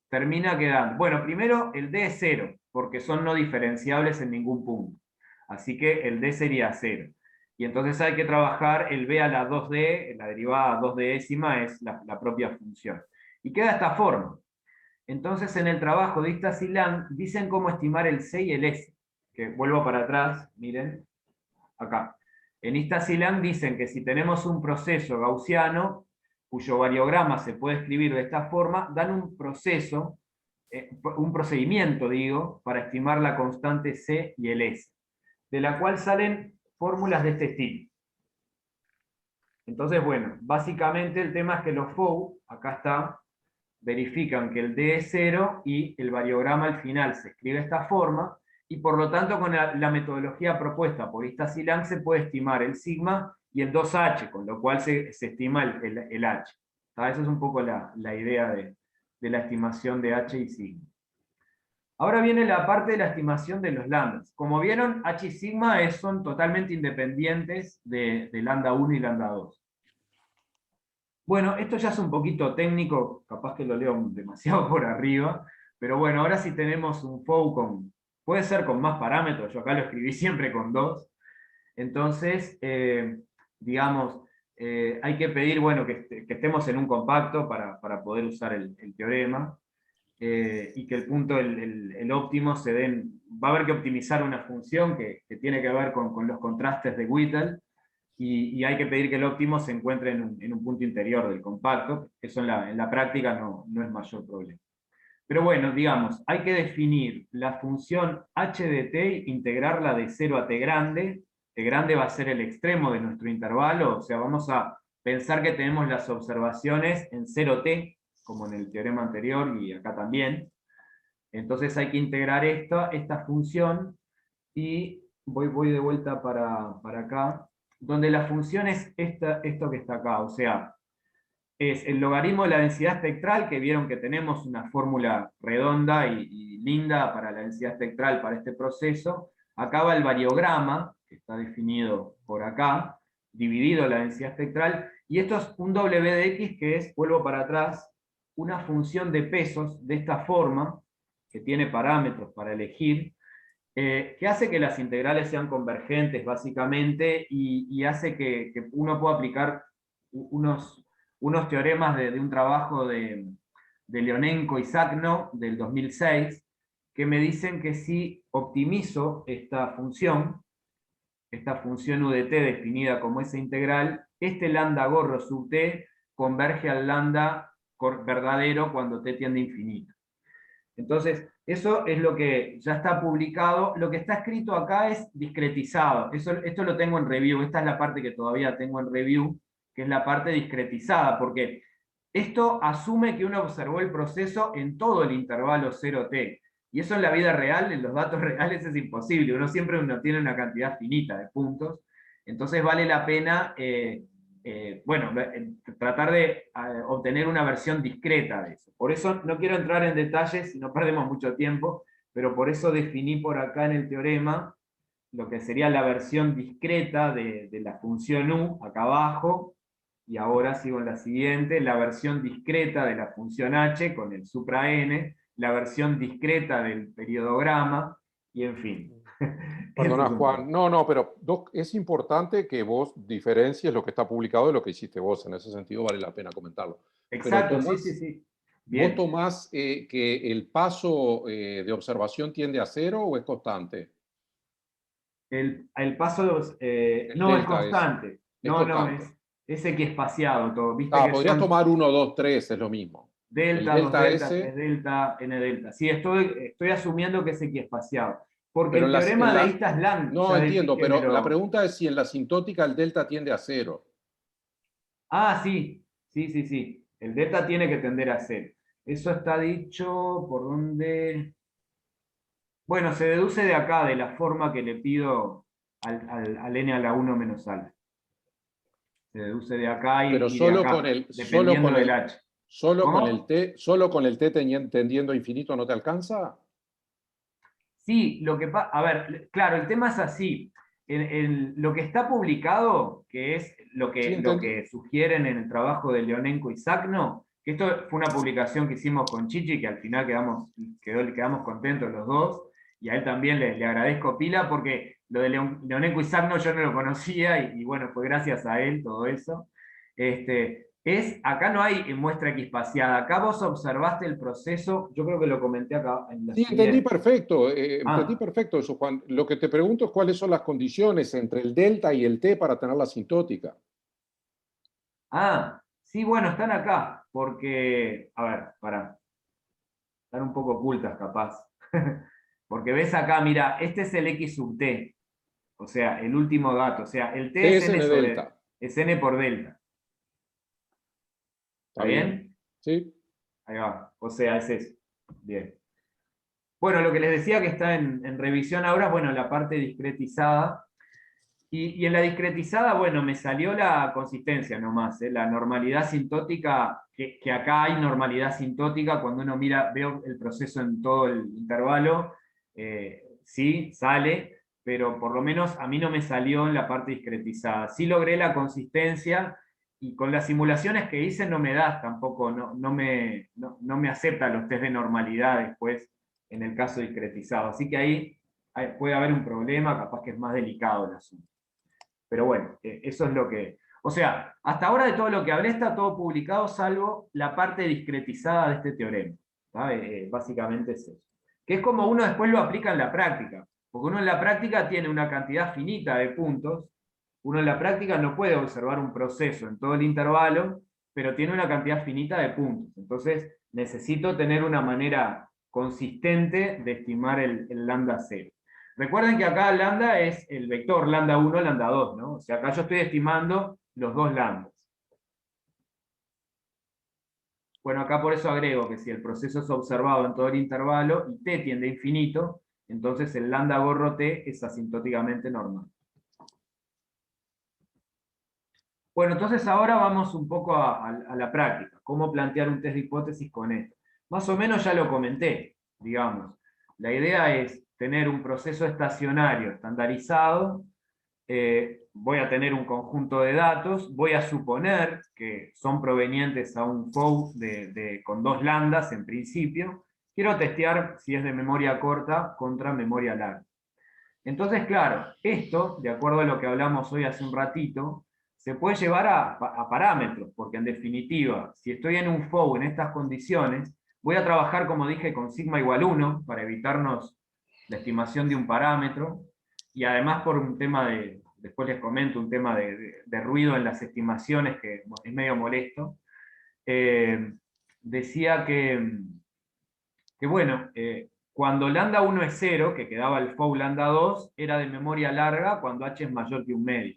termina quedando, bueno, primero el D es 0, porque son no diferenciables en ningún punto. Así que el D sería 0. Y entonces hay que trabajar el B a la 2D, la derivada 2D décima es la propia función. Y queda de esta forma. Entonces en el trabajo de Istas y Lang dicen cómo estimar el C y el S. Que vuelvo para atrás, miren, acá. En Istas y Lang dicen que si tenemos un proceso gaussiano, cuyo variograma se puede escribir de esta forma, dan un procedimiento, digo, para estimar la constante C y el S, de la cual salen fórmulas de este estilo. Entonces, bueno, básicamente el tema es que los FOU, acá está, verifican que el D es 0 y el variograma al final se escribe de esta forma, y por lo tanto con la metodología propuesta por Istas y Lang se puede estimar el sigma y el 2H, con lo cual se estima el H. Esa es un poco la idea de la estimación de H y sigma. Ahora viene la parte de la estimación de los lambdas. Como vieron, H y sigma son totalmente independientes de lambda 1 y lambda 2. Bueno, esto ya es un poquito técnico, capaz que lo leo demasiado por arriba, pero bueno, ahora sí tenemos un FOU puede ser con más parámetros, yo acá lo escribí siempre con 2, entonces, digamos, hay que pedir, bueno, que estemos en un compacto para poder usar el teorema, y que el punto, el óptimo se den, va a haber que optimizar una función que tiene que ver con los contrastes de Whittle, y hay que pedir que el óptimo se encuentre en un punto interior del compacto. Eso en la práctica no es mayor problema. Pero bueno, digamos, hay que definir la función h de t, integrarla de 0 a t grande. T grande va a ser el extremo de nuestro intervalo, o sea, vamos a pensar que tenemos las observaciones en 0t, como en el teorema anterior y acá también. Entonces hay que integrar esta función, y voy de vuelta para acá, donde la función es esto que está acá, o sea, es el logaritmo de la densidad espectral, que vieron que tenemos una fórmula redonda y linda para la densidad espectral para este proceso. Acá va el variograma, que está definido por acá, dividido la densidad espectral, y esto es un W de X que es, vuelvo para atrás, una función de pesos de esta forma, que tiene parámetros para elegir, que hace que las integrales sean convergentes básicamente, y hace que uno pueda aplicar unos teoremas de un trabajo de Leonenko y Sagno del 2006, que me dicen que si optimizo esta función u de t definida como esa integral, este lambda gorro sub t converge al lambda verdadero cuando t tiende a infinito. Entonces, eso es lo que ya está publicado. Lo que está escrito acá es discretizado. Esto lo tengo en review. Esta es la parte que todavía tengo en review, que es la parte discretizada, porque esto asume que uno observó el proceso en todo el intervalo 0t. Y eso en la vida real, en los datos reales, es imposible. Uno siempre tiene una cantidad finita de puntos. Entonces vale la pena tratar de obtener una versión discreta de eso. Por eso no quiero entrar en detalles, no perdemos mucho tiempo, pero por eso definí por acá en el teorema lo que sería la versión discreta de la función u, acá abajo, y ahora sigo en la siguiente, la versión discreta de la función h con el supra n, la versión discreta del periodograma, y en fin. Perdona, Juan. No, pero es importante que vos diferencies lo que está publicado de lo que hiciste vos. En ese sentido vale la pena comentarlo. Exacto, sí. Bien. ¿Vos tomás que el paso de observación tiende a 0 o es constante? El paso no es constante. Es equiespaciado todo. ¿Viste que podrías tomar 1, 2, 3, es lo mismo. Delta, 2 delta, 3 delta, n delta. Sí, estoy asumiendo que es equiespaciado. Porque el teorema de Istas-Lang... No, entiendo, pero la pregunta es si en la asintótica el delta tiende a 0. Ah, sí. El delta tiene que tender a 0. Eso está dicho por donde... Bueno, se deduce de acá, de la forma que le pido al n a la 1 menos alfa. Se deduce de acá y de acá, dependiendo del h. ¿Solo con el t tendiendo a infinito no te alcanza? Sí, lo que pasa... A ver, claro, el tema es así. Lo que está publicado, que es lo que sugieren en el trabajo de Leonenko y Sagno, que esto fue una publicación que hicimos con Chichi, que al final quedamos contentos los dos, y a él también le agradezco pila, porque lo de Leonenko y Sagno yo no lo conocía, y bueno, fue gracias a él todo eso. Acá no hay muestra equiespaciada, acá vos observaste el proceso, yo creo que lo comenté acá en la siguiente. Entendí perfecto eso, Juan. Lo que te pregunto es cuáles son las condiciones entre el delta y el t para tener la asintótica. Sí, bueno, están acá, porque, a ver, están un poco ocultas capaz, porque ves acá, mira, este es el x sub t, o sea, el último dato, o sea, el t es n sobre delta. Es n por delta. ¿Está bien? Sí. Ahí va, o sea, es eso. Bien. Bueno, lo que les decía que está en revisión ahora, bueno, la parte discretizada. Y en la discretizada, bueno, me salió la consistencia nomás, la normalidad sintótica, que acá hay normalidad sintótica, cuando uno veo el proceso en todo el intervalo, sí, sale, pero por lo menos a mí no me salió en la parte discretizada. Sí logré la consistencia, y con las simulaciones que hice no me da tampoco, no me acepta los test de normalidad después en el caso discretizado. Así que ahí puede haber un problema, capaz que es más delicado el asunto. Pero bueno, eso es lo que... O sea, hasta ahora de todo lo que hablé está todo publicado, salvo la parte discretizada de este teorema. Básicamente es eso. Que es como uno después lo aplica en la práctica. Porque uno en la práctica tiene una cantidad finita de puntos. Uno en la práctica no puede observar un proceso en todo el intervalo, pero tiene una cantidad finita de puntos. Entonces, necesito tener una manera consistente de estimar el lambda 0. Recuerden que acá lambda es el vector lambda 1, lambda 2, ¿no? O sea, acá yo estoy estimando los dos lambdas. Bueno, acá por eso agrego que si el proceso es observado en todo el intervalo y t tiende a infinito, entonces el lambda gorro t es asintóticamente normal. Bueno, entonces ahora vamos un poco a la práctica. ¿Cómo plantear un test de hipótesis con esto? Más o menos ya lo comenté, digamos. La idea es tener un proceso estacionario estandarizado, voy a tener un conjunto de datos, voy a suponer que son provenientes a un FOU con 2 lambdas en principio, quiero testear si es de memoria corta contra memoria larga. Entonces, claro, esto, de acuerdo a lo que hablamos hoy hace un ratito, se puede llevar a parámetros, porque en definitiva, si estoy en un FOU en estas condiciones, voy a trabajar, como dije, con sigma igual 1, para evitarnos la estimación de un parámetro, y además por un tema después les comento, un tema de ruido en las estimaciones, que es medio molesto. Decía que bueno, cuando lambda 1 es 0, que quedaba el FOU lambda 2, era de memoria larga cuando h es mayor que un medio.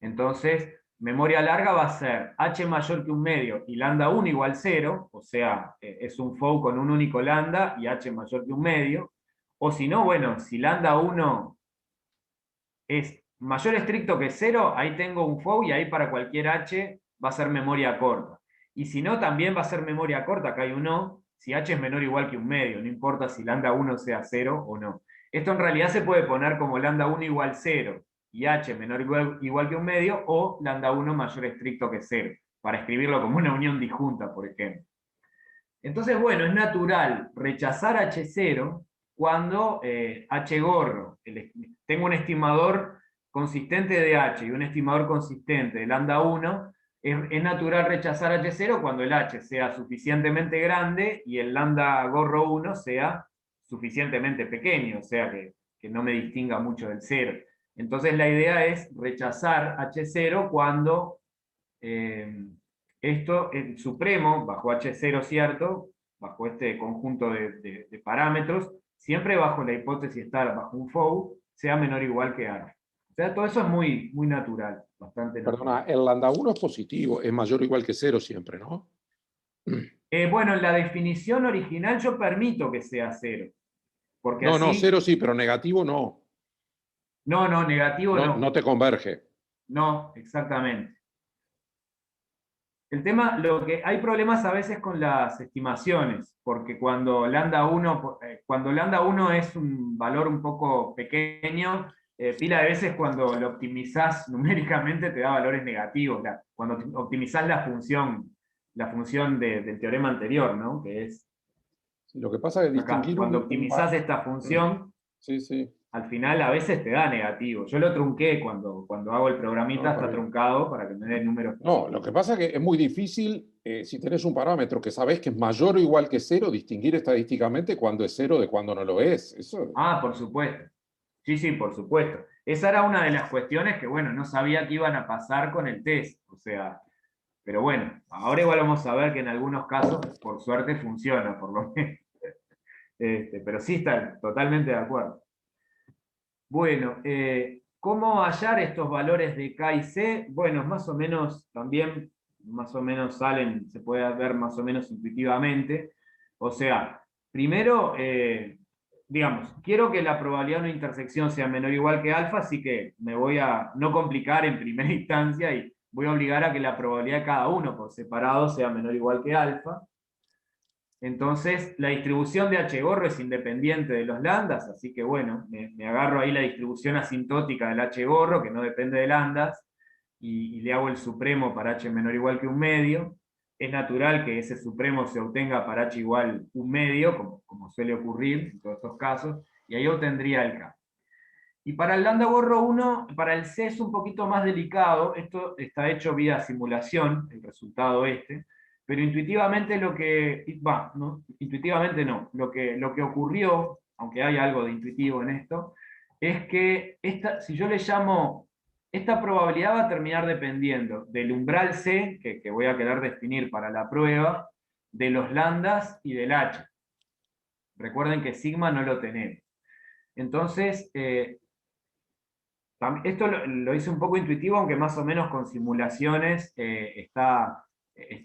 Entonces, memoria larga va a ser h mayor que un medio y lambda 1 igual 0, o sea, es un FOU con un único lambda y h mayor que un medio. O si no, bueno, si lambda 1 es mayor estricto que 0, ahí tengo un FOU y ahí para cualquier h va a ser memoria corta. Y si no, también va a ser memoria corta, acá hay un no, si h es menor o igual que un medio, no importa si lambda 1 sea 0 o no. Esto en realidad se puede poner como lambda 1 igual 0 y h menor o igual que un medio, o lambda 1 mayor estricto que 0, para escribirlo como una unión disjunta, por ejemplo. Entonces, bueno, es natural rechazar h0 cuando h gorro, tengo un estimador consistente de h y un estimador consistente de lambda 1, es natural rechazar h0 cuando el h sea suficientemente grande y el lambda gorro 1 sea suficientemente pequeño, o sea que no me distinga mucho del 0. Entonces la idea es rechazar h0 cuando esto, el supremo, bajo h0, ¿cierto? Bajo este conjunto de parámetros, siempre bajo la hipótesis de estar bajo un FOU, sea menor o igual que alfa. O sea, todo eso es muy, muy natural, bastante natural. Perdona, el lambda 1 es positivo, es mayor o igual que 0 siempre, ¿no? Bueno, en la definición original yo permito que sea 0. Porque No, así, no, 0 sí, pero negativo no. No, negativo No, no. no te converge. No, exactamente. El tema, hay problemas a veces con las estimaciones, porque cuando lambda 1 es un valor un poco pequeño, pila de veces cuando lo optimizás numéricamente te da valores negativos. Cuando optimizás la función del teorema anterior, ¿no? Que es Lo que pasa es que acá. distinguir Cuando optimizás esta función, Sí, sí. al final a veces te da negativo. Yo lo trunqué cuando hago el programita, No, está está bien. truncado para que me dé números. No, lo que pasa es que es muy difícil, si tenés un parámetro que sabés que es mayor o igual que 0, distinguir estadísticamente cuándo es 0 de cuándo no lo es. Eso. Ah, por supuesto. Sí, sí, por supuesto. Esa era una de las cuestiones que, bueno, no sabía que iban a pasar con el test. O sea, pero bueno, ahora igual vamos a ver que en algunos casos, por suerte, funciona, por lo menos. Pero sí está totalmente de acuerdo. Bueno, ¿cómo hallar estos valores de K y C? Bueno, más o menos también, más o menos salen, se puede ver más o menos intuitivamente. O sea, primero, digamos, quiero que la probabilidad de una intersección sea menor o igual que alfa, así que me voy a no complicar en primera instancia y voy a obligar a que la probabilidad de cada uno por separado sea menor o igual que alfa. Entonces, la distribución de H gorro es independiente de los lambdas, así que bueno, me agarro ahí la distribución asintótica del H gorro, que no depende de lambdas, y le hago el supremo para H menor o igual que un medio. Es natural que ese supremo se obtenga para H igual un medio, como suele ocurrir en todos estos casos, y ahí obtendría el K. Y para el lambda gorro 1, para el C es un poquito más delicado, esto está hecho vía simulación, el resultado pero intuitivamente intuitivamente no, lo que ocurrió, aunque hay algo de intuitivo en esto, es que si yo le llamo, esta probabilidad va a terminar dependiendo del umbral C, que voy a querer definir para la prueba, de los lambdas y del H. Recuerden que sigma no lo tenemos. Entonces, esto lo hice un poco intuitivo, aunque más o menos con simulaciones está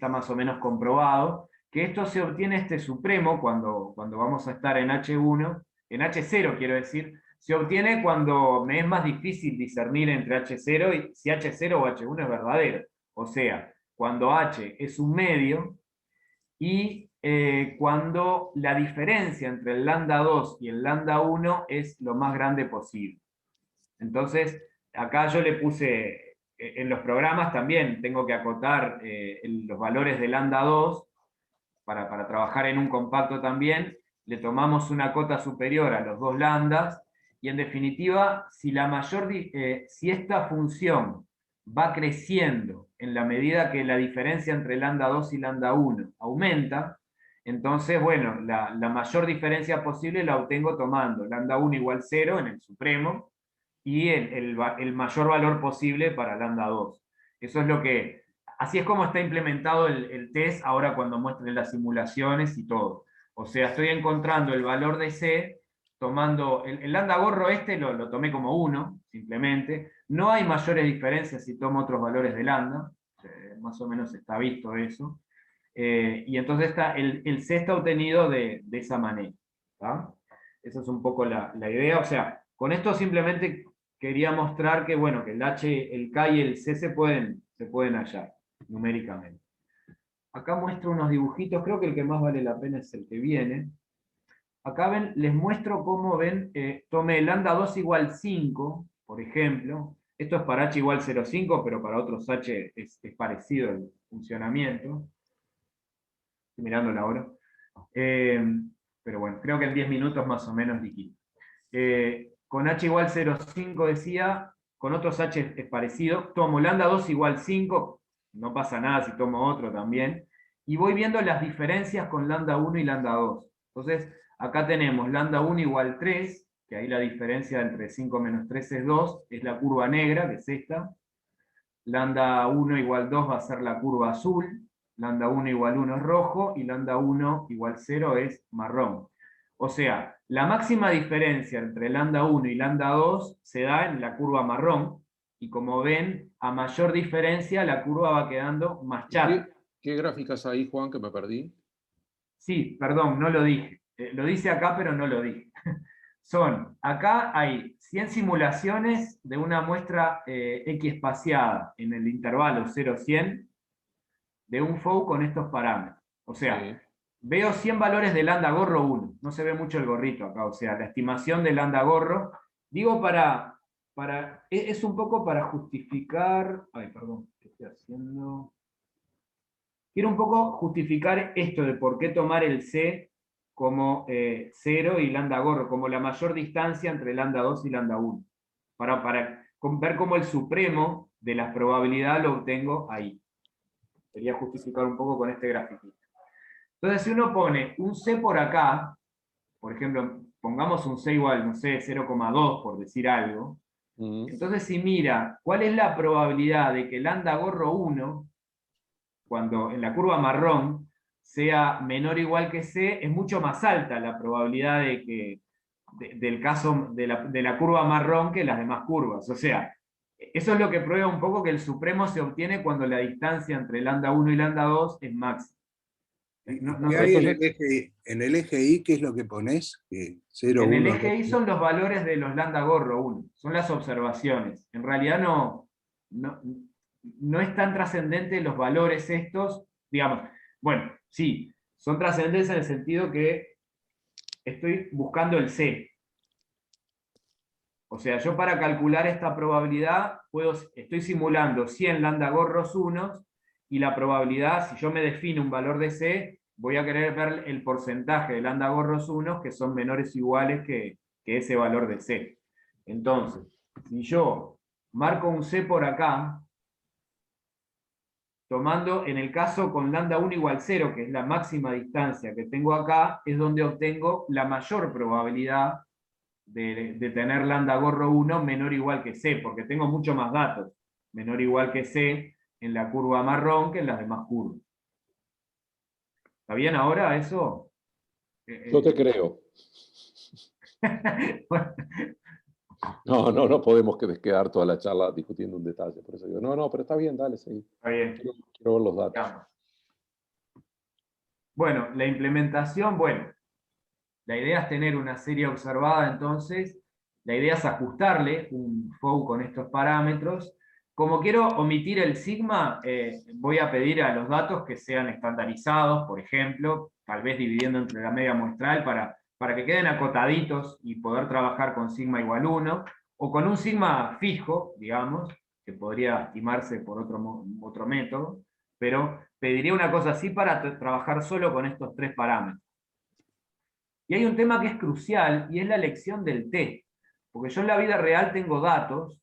más o menos comprobado, que esto se obtiene este supremo cuando vamos a estar en H1, en H0 quiero decir, se obtiene cuando me es más difícil discernir entre H0 y si H0 o H1 es verdadero. O sea, cuando H es un medio y cuando la diferencia entre el lambda 2 y el lambda 1 es lo más grande posible. Entonces, acá yo le puse, en los programas también tengo que acotar los valores de lambda 2 para trabajar en un compacto también, le tomamos una cota superior a los 2 lambdas, y en definitiva, si esta función va creciendo en la medida que la diferencia entre lambda 2 y lambda 1 aumenta, entonces, bueno, la mayor diferencia posible la obtengo tomando lambda 1 igual 0 en el supremo, y el mayor valor posible para lambda 2. Eso es lo que, así es como está implementado el test ahora cuando muestren las simulaciones y todo. O sea, estoy encontrando el valor de C, tomando, el lambda gorro lo tomé como 1, simplemente. No hay mayores diferencias si tomo otros valores de lambda, más o menos está visto eso. Y entonces el C está obtenido de esa manera. ¿Tá? Esa es un poco la idea. O sea, con esto simplemente quería mostrar que, bueno, que el H, el K y el C se pueden hallar numéricamente. Acá muestro unos dibujitos, creo que el que más vale la pena es el que viene. Acá ven, les muestro cómo ven, tomé lambda 2 igual 5, por ejemplo. Esto es para H igual 0,5, pero para otros H es parecido el funcionamiento. Estoy mirando la hora. Pero bueno, creo que en 10 minutos más o menos liquido. Con H igual 0,5 decía, con otros H es parecido. Tomo lambda 2 igual 5, no pasa nada si tomo otro también. Y voy viendo las diferencias con lambda 1 y lambda 2. Entonces, acá tenemos lambda 1 igual 3, que ahí la diferencia entre 5 menos 3 es 2, es la curva negra, que es esta. Lambda 1 igual 2 va a ser la curva azul. Lambda 1 igual 1 es rojo, y lambda 1 igual 0 es marrón. O sea, la máxima diferencia entre lambda 1 y lambda 2 se da en la curva marrón, y como ven, a mayor diferencia la curva va quedando más chata. ¿Qué gráficas hay, Juan, que me perdí? Sí, perdón, no lo dije. Lo dice acá, pero no lo dije. Acá hay 100 simulaciones de una muestra X espaciada en el intervalo 0-100 de un FOU con estos parámetros. O sea, Sí. veo 100 valores de lambda gorro 1. No se ve mucho el gorrito acá, o sea, la estimación de lambda gorro. Digo es un poco para justificar... Ay, perdón, ¿qué estoy haciendo? Quiero un poco justificar esto de por qué tomar el C como 0 y lambda gorro, como la mayor distancia entre lambda 2 y lambda 1. Para ver cómo el supremo de la probabilidad lo obtengo ahí. Quería justificar un poco con este gráfico. Entonces, si uno pone un C por acá, por ejemplo, pongamos un C igual, no sé, 0,2 por decir algo, entonces si mira cuál es la probabilidad de que lambda gorro 1, cuando en la curva marrón sea menor o igual que C, es mucho más alta la probabilidad de que, del caso de la curva marrón que las demás curvas. O sea, eso es lo que prueba un poco que el supremo se obtiene cuando la distancia entre lambda 1 y lambda 2 es máxima. ¿Qué hay en el eje Y? ¿Qué es lo que pones? 0, en el 1, eje Y son los valores de los lambda gorro 1, son las observaciones. En realidad no es tan trascendente los valores estos, digamos, bueno, sí, son trascendentes en el sentido que estoy buscando el C. O sea, yo para calcular esta probabilidad estoy simulando 100 lambda gorros 1, y la probabilidad, si yo me defino un valor de C, voy a querer ver el porcentaje de lambda gorros 1 que son menores o iguales que ese valor de C. Entonces, si yo marco un C por acá, tomando en el caso con lambda 1 igual 0, que es la máxima distancia que tengo acá, es donde obtengo la mayor probabilidad de tener lambda gorro 1 menor o igual que C, porque tengo mucho más datos menor o igual que C en la curva marrón que en las demás curvas. ¿Está bien ahora eso? Yo te creo. Bueno, No podemos quedar toda la charla discutiendo un detalle. Por eso digo, no, pero está bien, dale, seguí. está bien. Quiero ver los datos. Bueno, la implementación, La idea es tener una serie observada, entonces, la idea es ajustarle un FOU con estos parámetros. Como quiero omitir el sigma, voy a pedir a los datos que sean estandarizados, por ejemplo, tal vez dividiendo entre la media muestral para que queden acotaditos y poder trabajar con sigma igual 1, o con un sigma fijo, digamos, que podría estimarse por otro método, pero pediría una cosa así para trabajar solo con estos 3 parámetros. Y hay un tema que es crucial, y es la elección del t, porque yo en la vida real tengo datos,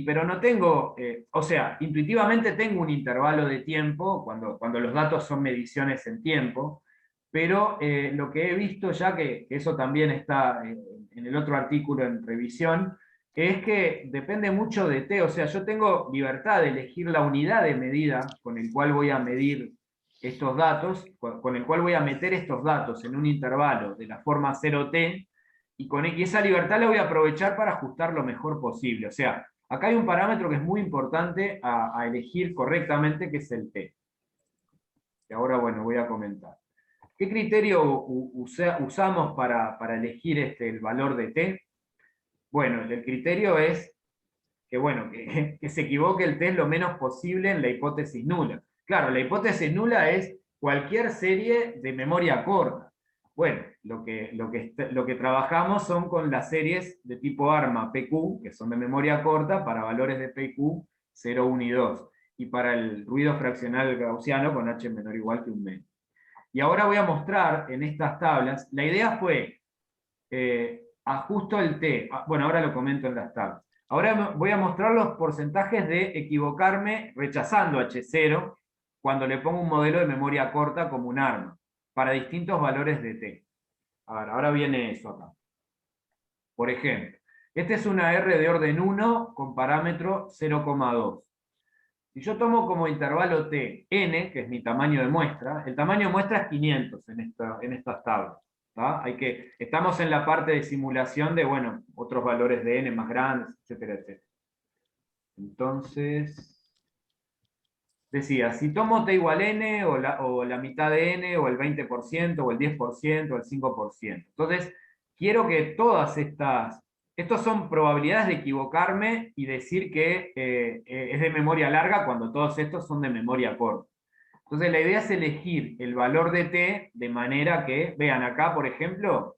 pero no tengo, o sea, intuitivamente tengo un intervalo de tiempo, cuando los datos son mediciones en tiempo, pero lo que he visto ya, que eso también está en el otro artículo en revisión, es que depende mucho de t, o sea, yo tengo libertad de elegir la unidad de medida con el cual voy a medir estos datos, con el cual voy a meter estos datos en un intervalo de la forma 0t, y esa libertad la voy a aprovechar para ajustar lo mejor posible. O sea, acá hay un parámetro que es muy importante a elegir correctamente, que es el t. Y ahora, bueno, voy a comentar. ¿Qué criterio usamos para elegir el valor de t? Bueno, el criterio es que, bueno, que se equivoque el t lo menos posible en la hipótesis nula. Claro, la hipótesis nula es cualquier serie de memoria corta. Bueno, lo que trabajamos son con las series de tipo ARMA PQ, que son de memoria corta, para valores de PQ 0, 1 y 2, y para el ruido fraccional gaussiano con h menor o igual que un menos. Y ahora voy a mostrar en estas tablas, la idea fue, ajusto el t, bueno, ahora lo comento en las tablas. Ahora voy a mostrar los porcentajes de equivocarme rechazando H0 cuando le pongo un modelo de memoria corta como un ARMA, para distintos valores de t. A ver, ahora viene eso acá. Por ejemplo, este es una R de orden 1 con parámetro 0,2. Si yo tomo como intervalo t n, que es mi tamaño de muestra, el tamaño de muestra es 500 en estas tablas. Estamos en la parte de simulación de, bueno, otros valores de n más grandes, etcétera, etcétera. Entonces, decía, si tomo t igual n, o la mitad de n, o el 20%, o el 10%, o el 5%. Entonces, quiero que todas estos son probabilidades de equivocarme y decir que es de memoria larga cuando todos estos son de memoria corta. Entonces la idea es elegir el valor de t de manera que, vean acá por ejemplo,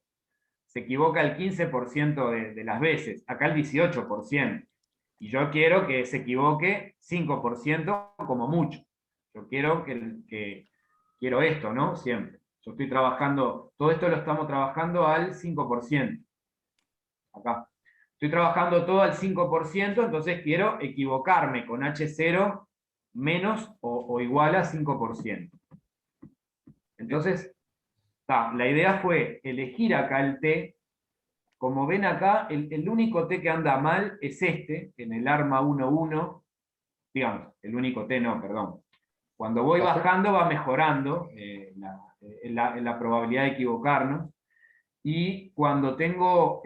se equivoca el 15% de las veces, acá el 18%. Y yo quiero que se equivoque 5% como mucho. Yo quiero quiero esto, ¿no? Siempre. Yo estoy trabajando, todo esto lo estamos trabajando al 5%. Acá. Estoy trabajando todo al 5%, entonces quiero equivocarme con H0 menos o igual a 5%. Entonces, la idea fue elegir acá el t. Como ven acá, el único t que anda mal es en el ARMA 1.1, digamos, el único t no, perdón. Cuando voy bajando va mejorando la probabilidad de equivocarnos, y cuando tengo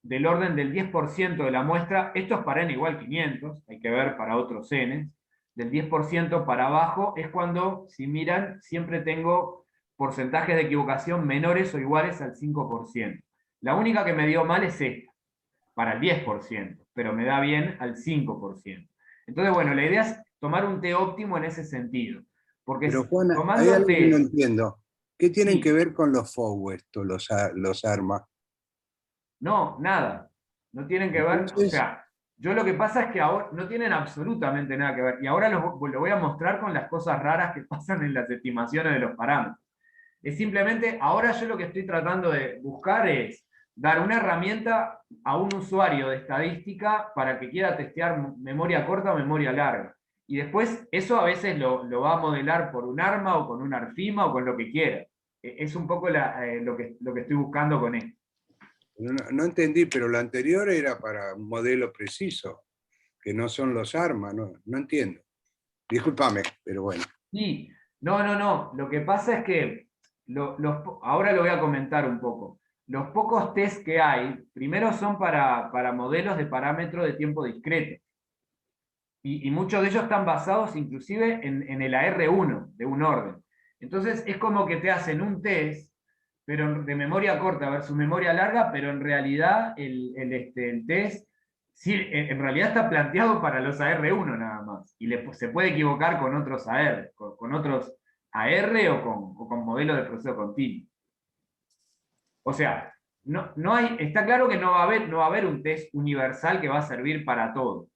del orden del 10% de la muestra, esto es para n igual 500, hay que ver para otros n, del 10% para abajo es cuando, si miran, siempre tengo porcentajes de equivocación menores o iguales al 5%. La única que me dio mal es esta, para el 10%, pero me da bien al 5%. Entonces, bueno, la idea es tomar un t óptimo en ese sentido. Porque pero Juan, tomando hay algo t, que no entiendo. ¿Qué tienen sí, que ver con los FOU estos, los ARMA? no, nada. No tienen que ver, Entonces, o sea, yo lo que pasa es que ahora no tienen absolutamente nada que ver. Y ahora lo voy a mostrar con las cosas raras que pasan en las estimaciones de los parámetros. Es simplemente, ahora yo lo que estoy tratando de buscar es dar una herramienta a un usuario de estadística para que quiera testear memoria corta o memoria larga. Y después eso a veces lo va a modelar por un ARMA o con un ARFIMA o con lo que quiera. Es un poco lo que estoy buscando con esto. no entendí, pero lo anterior era para un modelo preciso, que no son los ARMA, no entiendo. Discúlpame, pero bueno. Sí, no. Lo que pasa es que, ahora lo voy a comentar un poco. Los pocos test que hay, primero son para modelos de parámetro de tiempo discreto. Y muchos de ellos están basados inclusive en el AR1 de un orden. Entonces es como que te hacen un test pero de memoria corta versus memoria larga, pero en realidad el test sí, en realidad está planteado para los AR1 nada más, y se puede equivocar con otros AR, con otros AR o con modelos de proceso continuo. O sea, no hay, está claro que no va a haber un test universal que va a servir para todo.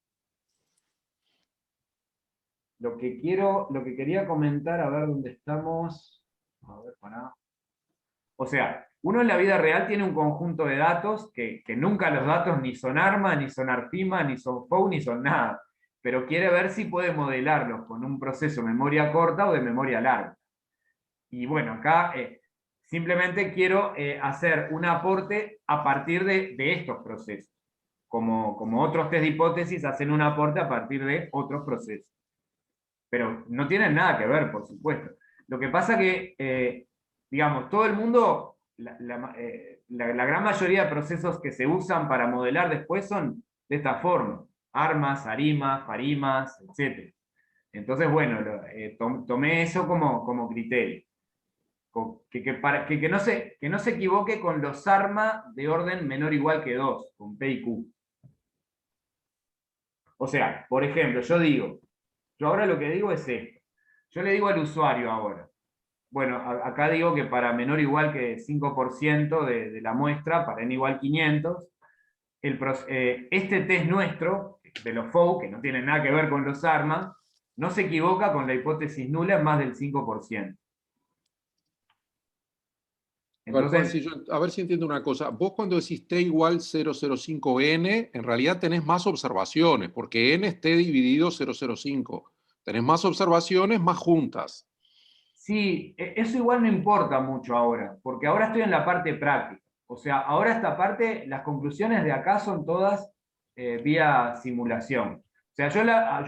Lo que quería comentar, a ver dónde estamos. A ver, pará. O sea, uno en la vida real tiene un conjunto de datos que nunca los datos ni son ARMA, ni son ARFIMA, ni son FOU, ni son nada. Pero quiere ver si puede modelarlos con un proceso de memoria corta o de memoria larga. Y bueno, acá simplemente quiero hacer un aporte a partir de estos procesos. Como otros test de hipótesis hacen un aporte a partir de otros procesos. Pero no tienen nada que ver, por supuesto. Lo que pasa que, digamos, todo el mundo, la gran mayoría de procesos que se usan para modelar después son de esta forma: ARMAS, ARIMAS, FARIMAS, etc. Entonces, bueno, tomé eso como criterio. Que no se equivoque con los ARMA de orden menor o igual que 2, con P y Q. O sea, por ejemplo, yo ahora lo que digo es esto. Yo le digo al usuario ahora, bueno, acá digo que para menor o igual que 5% de la muestra, para n igual 500, este test nuestro, de los FOU, que no tiene nada que ver con los ARMA, no se equivoca con la hipótesis nula en más del 5%. Entonces, a ver si entiendo una cosa. Vos cuando decís t igual 005n, en realidad tenés más observaciones, porque n es t dividido 005. Tenés más observaciones, más juntas. sí, eso igual no importa mucho ahora, porque ahora estoy en la parte práctica. O sea, ahora esta parte, las conclusiones de acá son todas vía simulación. O sea, yo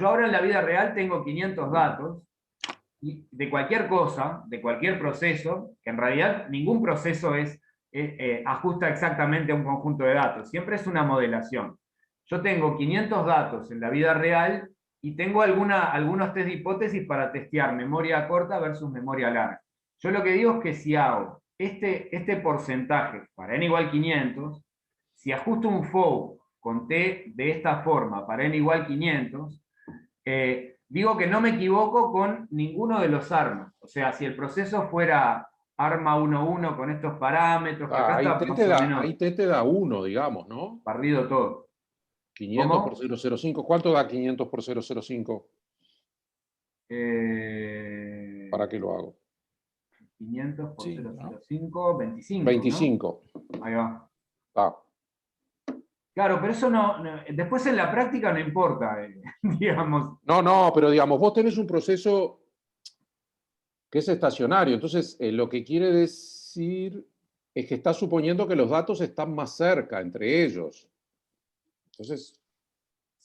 ahora en la vida real tengo 500 datos, y de cualquier cosa, de cualquier proceso, que en realidad ningún proceso ajusta exactamente a un conjunto de datos, siempre es una modelación. Yo tengo 500 datos en la vida real y tengo algunos test de hipótesis para testear memoria corta versus memoria larga. Yo lo que digo es que si hago este porcentaje para n igual 500, si ajusto un FOU con t de esta forma para n igual 500, digo que no me equivoco con ninguno de los ARMA. O sea, si el proceso fuera ARMA 1.1 con estos parámetros, que acá está más o menos ahí te da 1, digamos, ¿no? barrido todo. 500 ¿Cómo? por 005. ¿Cuánto da 500 por 005? ¿Para qué lo hago? 500 por Sí, 005, 25. 25. ¿No? Ahí va. Ah. Claro, pero eso después en la práctica no importa, digamos. No, pero digamos, vos tenés un proceso que es estacionario. Entonces, lo que quiere decir es que está suponiendo que los datos están más cerca entre ellos. Entonces,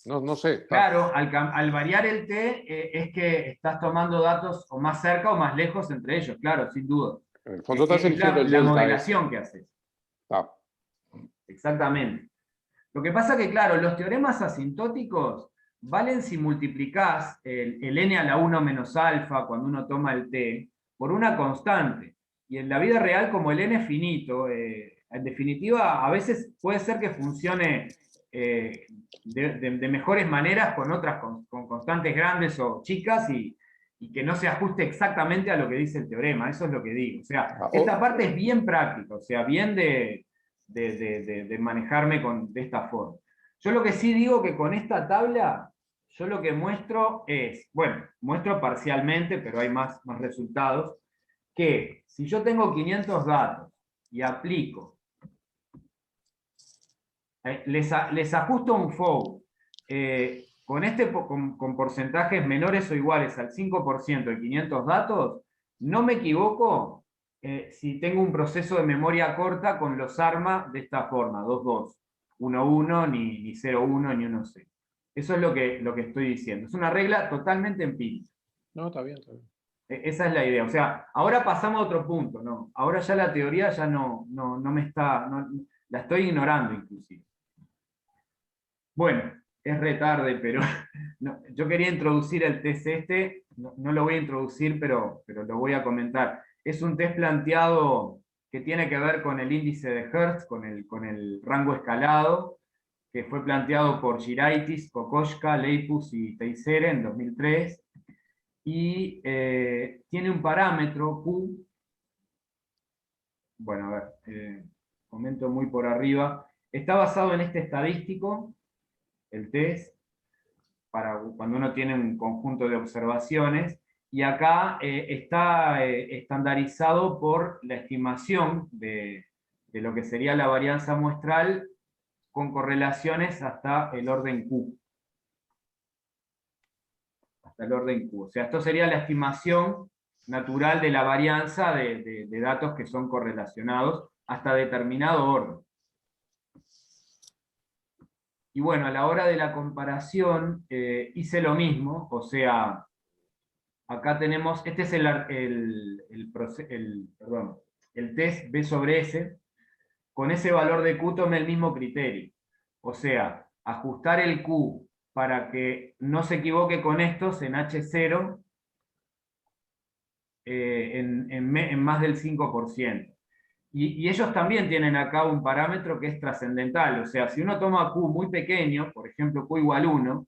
no sé. Claro, al variar el t es que estás tomando datos o más cerca o más lejos entre ellos, claro, sin duda. En el fondo estás Es eligiendo el la delta. modelación que haces. Exactamente. Lo que pasa que, claro, los teoremas asintóticos valen si multiplicás el n a la 1 menos alfa cuando uno toma el t por una constante. Y en la vida real, como el n es finito, en definitiva, a veces puede ser que funcione de mejores maneras con constantes grandes o chicas y que no se ajuste exactamente a lo que dice el teorema. Eso es lo que digo. O sea, esta parte es bien práctica, o sea, bien de manejarme de esta forma. Yo lo que sí digo que con esta tabla, yo lo que muestro es, bueno, muestro parcialmente, pero hay más resultados, que si yo tengo 500 datos y aplico, les ajusto un FOU, con porcentajes menores o iguales al 5% de 500 datos, no me equivoco si tengo un proceso de memoria corta con los ARMA de esta forma, 2.2, 1.1, ni 0.1, ni 1.0. Eso es lo que estoy diciendo. Es una regla totalmente empírica. No, está bien. Esa es la idea. O sea, ahora pasamos a otro punto, ¿no? Ahora ya la teoría ya no me está, la estoy ignorando inclusive. Bueno, es retarde, pero yo quería introducir el test no lo voy a introducir, pero lo voy a comentar. Es un test planteado que tiene que ver con el índice de Hertz, con el rango escalado, que fue planteado por Giraitis, Kokoschka, Leipus y Teisere en 2003, y tiene un parámetro Q. Bueno, a ver, comento muy por arriba. Está basado en este estadístico, el test, para cuando uno tiene un conjunto de observaciones, y acá está estandarizado por la estimación de lo que sería la varianza muestral con correlaciones hasta el orden Q. Hasta el orden Q. O sea, esto sería la estimación natural de la varianza de datos que son correlacionados hasta determinado orden. Y bueno, a la hora de la comparación hice lo mismo, o sea, acá tenemos, este es el test B sobre S, con ese valor de Q tomé el mismo criterio. O sea, ajustar el Q para que no se equivoque con estos en H0 en más del 5%. Y ellos también tienen acá un parámetro que es trascendental. O sea, si uno toma Q muy pequeño, por ejemplo Q igual 1,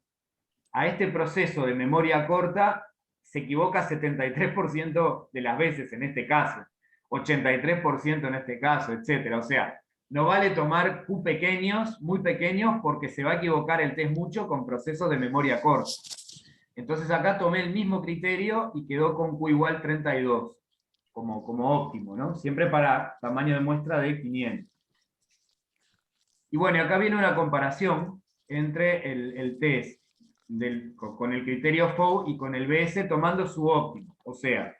a este proceso de memoria corta se equivoca 73% de las veces en este caso, 83% en este caso, etc. O sea, no vale tomar Q pequeños, muy pequeños, porque se va a equivocar el test mucho con procesos de memoria corta. Entonces acá tomé el mismo criterio y quedó con Q igual 32, como óptimo, ¿no? Siempre para tamaño de muestra de 500. Y bueno, acá viene una comparación entre el test con el criterio FOU y con el BS tomando su óptimo. O sea,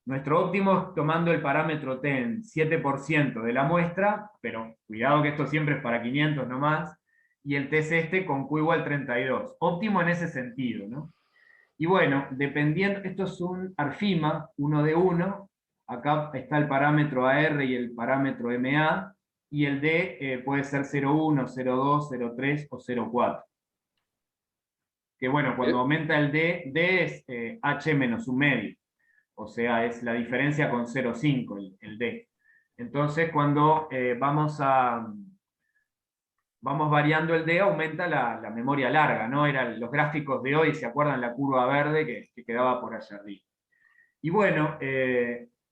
nuestro óptimo tomando el parámetro T en 7% de la muestra, pero cuidado que esto siempre es para 500 nomás, y el test este con Q igual 32. Óptimo en ese sentido, ¿no? Y bueno, dependiendo, esto es un ARFIMA, 1 de 1, acá está el parámetro AR y el parámetro MA, y el D puede ser 0,1, 0,2, 0,3 o 0,4. Que bueno, cuando aumenta el D es H menos un medio, o sea, es la diferencia con 0,5 el D. Entonces cuando vamos variando el D, aumenta la memoria larga, ¿no? Eran los gráficos de hoy, ¿se acuerdan? La curva verde que quedaba por allá arriba. Y bueno,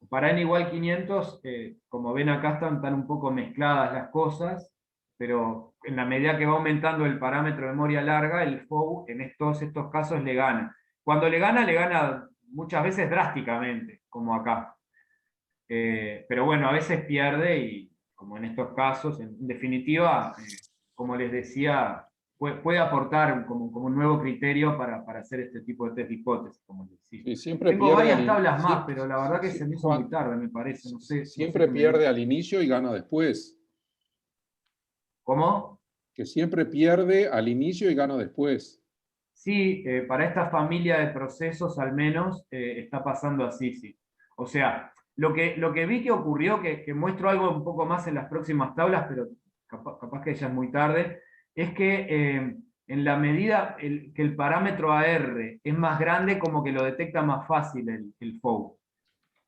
para n igual 500, como ven acá están un poco mezcladas las cosas, pero en la medida que va aumentando el parámetro de memoria larga, el FOU en todos estos casos le gana. Cuando le gana muchas veces drásticamente, como acá. Pero bueno, a veces pierde y, como en estos casos, en definitiva, como les decía, puede aportar como un nuevo criterio para hacer este tipo de test de hipótesis, como les decía. Y siempre Tengo pierde varias tablas más, pero la verdad que se me hizo Juan, muy tarde, me parece. No sé, siempre no sé pierde al inicio y gana después. ¿Cómo? Que siempre pierde al inicio y gana después. Sí, para esta familia de procesos al menos está pasando así, sí. O sea, lo que vi que ocurrió, que muestro algo un poco más en las próximas tablas, pero capaz que ya es muy tarde, es que en la medida que el parámetro AR es más grande, como que lo detecta más fácil el FOU.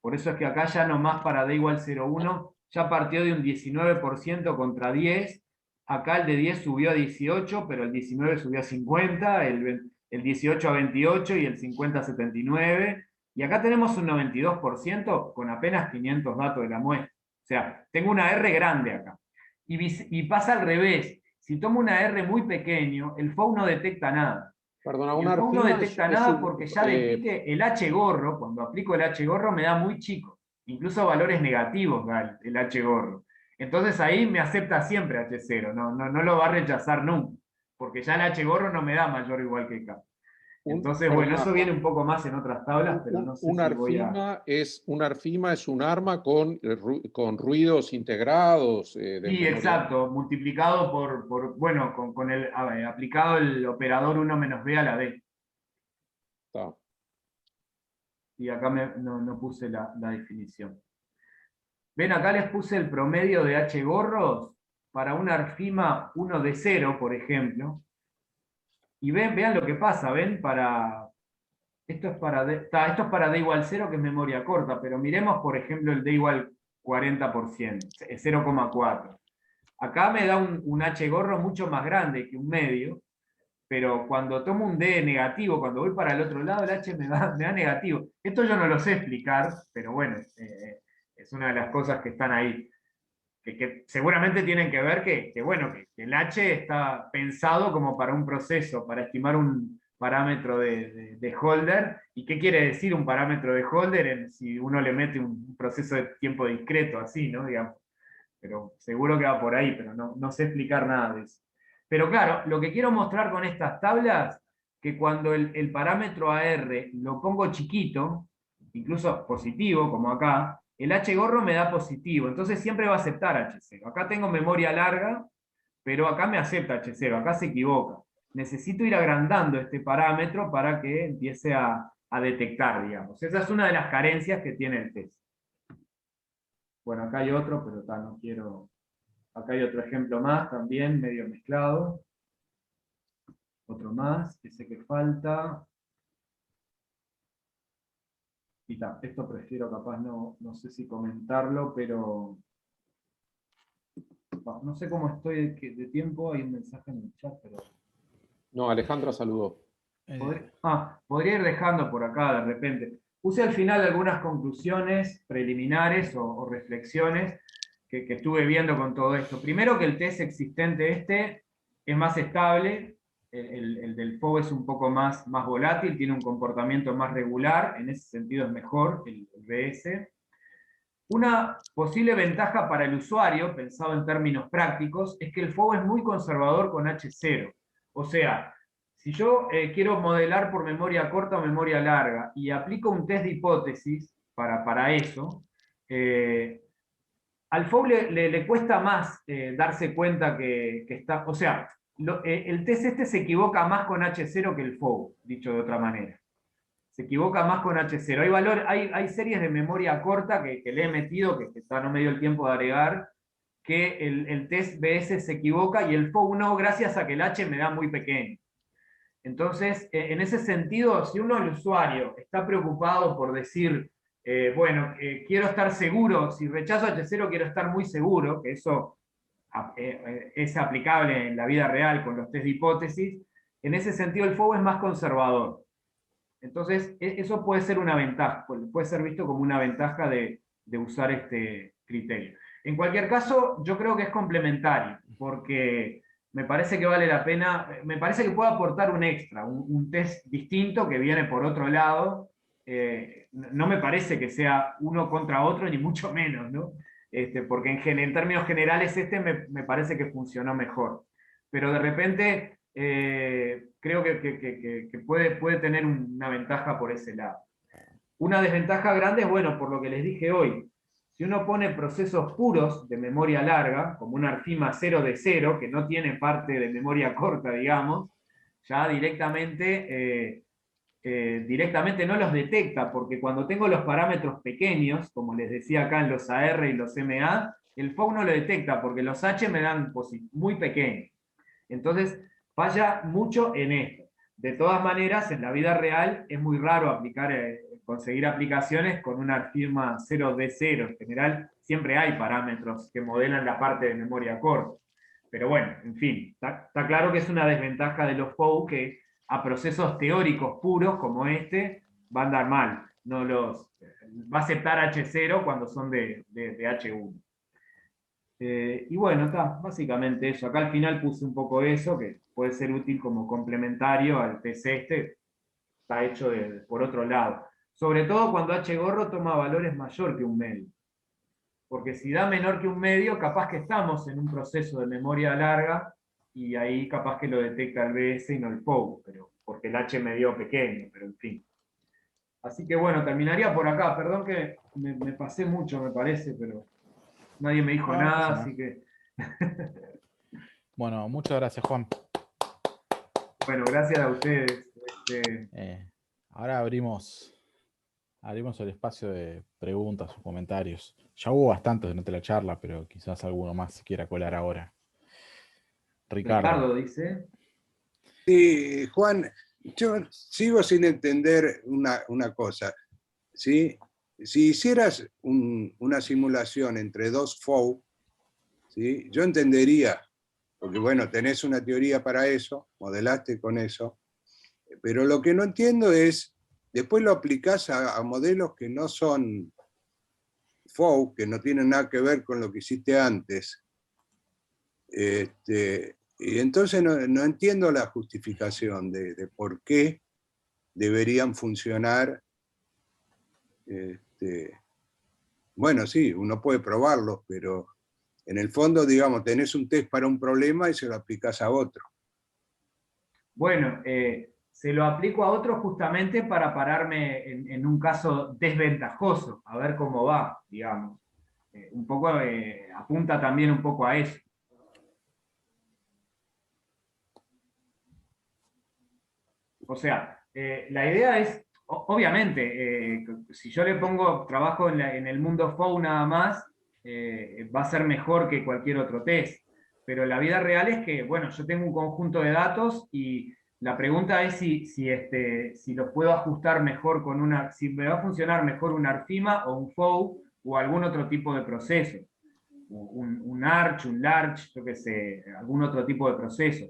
Por eso es que acá ya nomás para D igual 0,1 ya partió de un 19% contra 10. Acá el de 10 subió a 18, pero el 19 subió a 50, el 18 a 28 y el 50 a 79. Y acá tenemos un 92% con apenas 500 datos de la muestra. O sea, tengo una R grande acá. Y pasa al revés. Si tomo una R muy pequeño, el FOU no detecta nada. Perdona, El FOU no detecta nada porque ya de pique el H-gorro, cuando aplico el H-gorro me da muy chico. Incluso valores negativos da el H-gorro. Entonces ahí me acepta siempre H0, no lo va a rechazar nunca, porque ya el H-gorro no me da mayor o igual que K. Entonces, bueno, eso viene un poco más en otras tablas, pero no sé si voy a... Un ARFIMA es un arma con ruidos integrados. Sí, exacto, multiplicado bueno, aplicado el operador 1 menos B a la B. Está. Y acá no puse la definición. Ven, acá les puse el promedio de H gorros para un ARFIMA 1 de 0, por ejemplo. Y vean lo que pasa, ven, esto es para D igual 0, que es memoria corta, pero miremos, por ejemplo, el D igual 40%, 0,4. Acá me da un H gorro mucho más grande que un medio, pero cuando tomo un D negativo, cuando voy para el otro lado, el H me da negativo. Esto yo no lo sé explicar, pero bueno, es una de las cosas que están ahí. Que seguramente tienen que ver bueno, que el H está pensado como para un proceso, para estimar un parámetro de Holder. ¿Y qué quiere decir un parámetro de Holder si uno le mete un proceso de tiempo discreto así, ¿no? Digamos. Pero seguro que va por ahí, pero no sé explicar nada de eso. Pero claro, lo que quiero mostrar con estas tablas, que cuando el parámetro AR lo pongo chiquito, incluso positivo, como acá, el H gorro me da positivo, entonces siempre va a aceptar H0. Acá tengo memoria larga, pero acá me acepta H0, acá se equivoca. Necesito ir agrandando este parámetro para que empiece a detectar, digamos. Esa es una de las carencias que tiene el test. Bueno, acá hay otro, pero no quiero... Acá hay otro ejemplo más, también medio mezclado. Otro más, ese que falta. Y esto prefiero capaz no sé si comentarlo, pero... No sé cómo estoy de tiempo, hay un mensaje en el chat, pero... No, Alejandra saludó. Podría ir dejando por acá de repente. Puse al final algunas conclusiones preliminares o reflexiones que estuve viendo con todo esto. Primero, que el test existente es más estable, el del FOB es un poco más volátil, tiene un comportamiento más regular, en ese sentido es mejor el BS. Una posible ventaja para el usuario, pensado en términos prácticos, es que el FOB es muy conservador con H0. O sea, si yo quiero modelar por memoria corta o memoria larga y aplico un test de hipótesis para eso, al FOB le cuesta más darse cuenta que está... O sea, el test este se equivoca más con H0 que el FOB, dicho de otra manera. Se equivoca más con H0. Hay series de memoria corta que le he metido, que no me dio el tiempo de agregar, que el test BS se equivoca y el FOB no, gracias a que el H me da muy pequeño. Entonces, en ese sentido, si uno, el usuario, está preocupado por decir, bueno, quiero estar seguro, si rechazo H0 quiero estar muy seguro, que eso es aplicable en la vida real con los test de hipótesis, en ese sentido el FOB es más conservador. Entonces, eso puede ser una ventaja, puede ser visto como una ventaja de usar este criterio. En cualquier caso, yo creo que es complementario, porque me parece que vale la pena, me parece que puede aportar un extra, un test distinto que viene por otro lado. No me parece que sea uno contra otro, ni mucho menos, ¿no? Porque en términos generales me parece que funcionó mejor. Pero de repente creo que puede tener una ventaja por ese lado. Una desventaja grande es, bueno, por lo que les dije hoy, si uno pone procesos puros de memoria larga, como un Arfima 0 de 0, que no tiene parte de memoria corta, digamos, ya directamente no los detecta, porque cuando tengo los parámetros pequeños, como les decía acá en los AR y los MA, el FOB no lo detecta, porque los H me dan muy pequeños. Entonces, falla mucho en esto. De todas maneras, en la vida real es muy raro conseguir aplicaciones con una firma 0D0. En general, siempre hay parámetros que modelan la parte de memoria corta. Pero bueno, en fin, está claro que es una desventaja de los FOU que a procesos teóricos puros como este va a andar mal. Va a aceptar H0 cuando son de H1. Y bueno, está básicamente eso. Acá al final puse un poco eso, que puede ser útil como complementario al test está hecho por otro lado. Sobre todo cuando H gorro toma valores mayor que un medio. Porque si da menor que un medio, capaz que estamos en un proceso de memoria larga, y ahí capaz que lo detecta el BS y no el FOB, porque el H me dio pequeño, pero en fin. Así que bueno, terminaría por acá. Perdón que me pasé mucho, me parece, pero nadie me dijo nada, así que... Bueno, muchas gracias, Juan. Bueno, gracias a ustedes. Ahora abrimos el espacio de preguntas o comentarios. Ya hubo bastantes durante la charla, pero quizás alguno más se quiera colar ahora. Ricardo dice. Sí, Juan, yo sigo sin entender una cosa, ¿sí? si hicieras una simulación entre dos FOU, ¿sí? Yo entendería, porque bueno, tenés una teoría para eso, modelaste con eso, pero lo que no entiendo es, después lo aplicás a modelos que no son FOU, que no tienen nada que ver con lo que hiciste antes. Y entonces no entiendo la justificación de por qué deberían funcionar. Bueno, sí, uno puede probarlos, pero en el fondo, digamos, tenés un test para un problema y se lo aplicás a otro. Bueno, se lo aplico a otro justamente para pararme en un caso desventajoso, a ver cómo va, digamos. Un poco apunta también un poco a eso. O sea, la idea es, obviamente, si yo le pongo trabajo en el mundo FOU nada más, va a ser mejor que cualquier otro test. Pero la vida real es que, bueno, yo tengo un conjunto de datos y la pregunta es si los puedo ajustar mejor con si me va a funcionar mejor un ARFIMA o un FOU o algún otro tipo de proceso. Un ARCH, un LARCH, yo qué sé, algún otro tipo de proceso.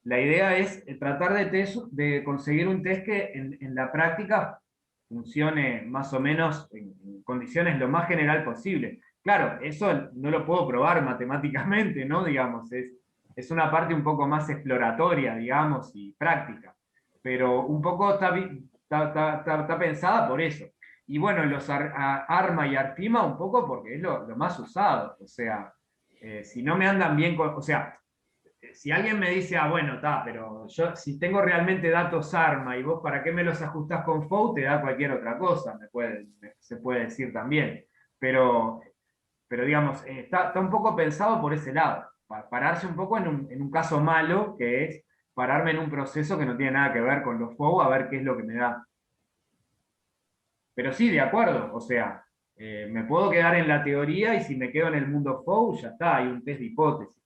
La idea es tratar de conseguir un test que en la práctica funcione más o menos en condiciones lo más general posible. Claro, eso no lo puedo probar matemáticamente, ¿no? Digamos, es una parte un poco más exploratoria, digamos, y práctica. Pero un poco está pensada por eso. Y bueno, los ARMA y ARFIMA un poco porque es lo más usado. O sea, si no me andan bien o sea, si alguien me dice, bueno, pero yo si tengo realmente datos ARMA y vos para qué me los ajustás con FOU, te da cualquier otra cosa, se puede decir también. Pero digamos, está un poco pensado por ese lado, para pararse un poco en un caso malo, que es pararme en un proceso que no tiene nada que ver con los FOU, a ver qué es lo que me da. Pero sí, de acuerdo, o sea, me puedo quedar en la teoría y si me quedo en el mundo FOU, ya está, hay un test de hipótesis.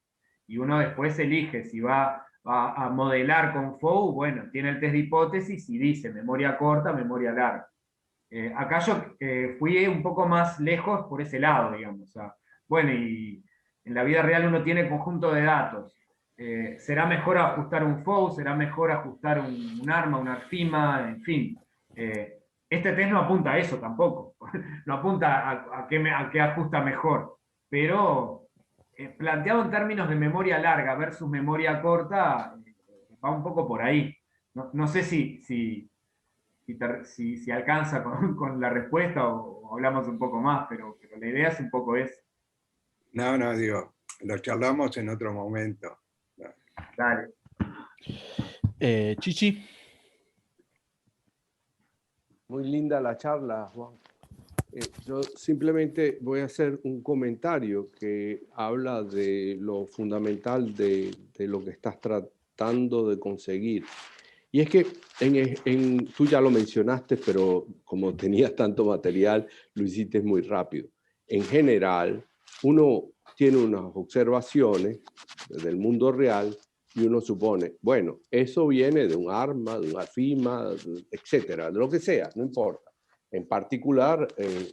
Y uno después elige si va a modelar con FOU, bueno, tiene el test de hipótesis y dice memoria corta, memoria larga. Acá yo fui un poco más lejos por ese lado, digamos. O sea, bueno, y en la vida real uno tiene conjunto de datos. ¿Será mejor ajustar un FOU? ¿Será mejor ajustar un ARMA, un ARFIMA? En fin. Este test no apunta a eso tampoco. No apunta a qué ajusta mejor. Pero planteado en términos de memoria larga versus memoria corta, va un poco por ahí. No sé si alcanza con la respuesta o hablamos un poco más, pero la idea es un poco esa. No, digo, lo charlamos en otro momento. Dale. Chichi. Muy linda la charla, Juan. Yo simplemente voy a hacer un comentario que habla de lo fundamental de lo que estás tratando de conseguir. Y es que tú ya lo mencionaste, pero como tenías tanto material, lo hiciste muy rápido. En general, uno tiene unas observaciones del mundo real y uno supone, bueno, eso viene de un ARMA, de un ARFIMA, etcétera, de lo que sea, no importa. En particular, el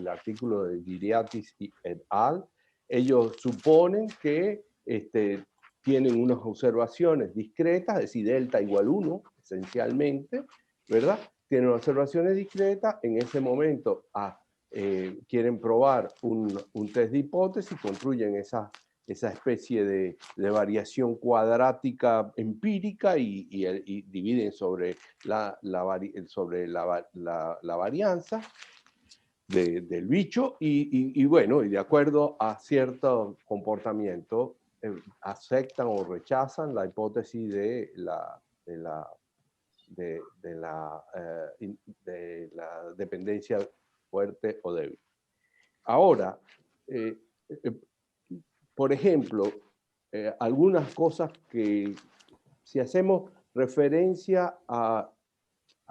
artículo de Giriatis et al., ellos suponen que tienen unas observaciones discretas, es decir, delta igual 1, esencialmente, ¿verdad? Tienen observaciones discretas, en ese momento quieren probar un test de hipótesis, construyen esa especie de variación cuadrática empírica y dividen sobre la varianza del bicho y bueno, y de acuerdo a cierto comportamiento aceptan o rechazan la hipótesis de la dependencia fuerte o débil. Ahora, por ejemplo, algunas cosas que si hacemos referencia a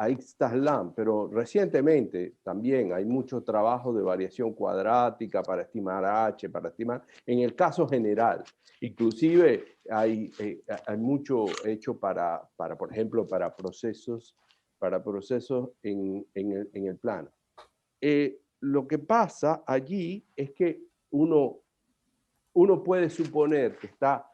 Ixtaslan, pero recientemente también hay mucho trabajo de variación cuadrática para estimar H, para estimar, en el caso general, inclusive hay mucho hecho para, por ejemplo, para procesos en el plano. lo que pasa allí es que uno puede suponer que está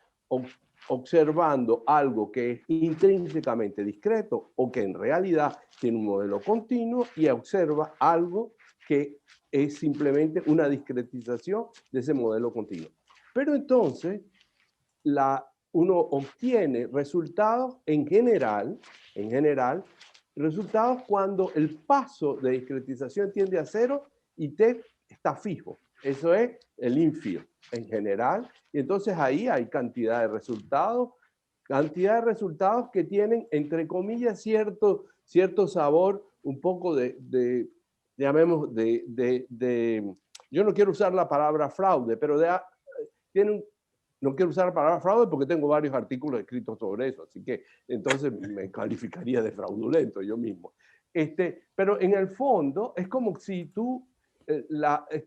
observando algo que es intrínsecamente discreto o que en realidad tiene un modelo continuo y observa algo que es simplemente una discretización de ese modelo continuo. Pero entonces uno obtiene resultados en general, resultados cuando el paso de discretización tiende a 0 y T está fijo. Eso es el infield en general. Y entonces ahí hay cantidad de resultados que tienen, entre comillas, cierto sabor, un poco llamemos, yo no quiero usar la palabra fraude, pero no quiero usar la palabra fraude porque tengo varios artículos escritos sobre eso, así que entonces me calificaría de fraudulento yo mismo. Pero en el fondo es como si tú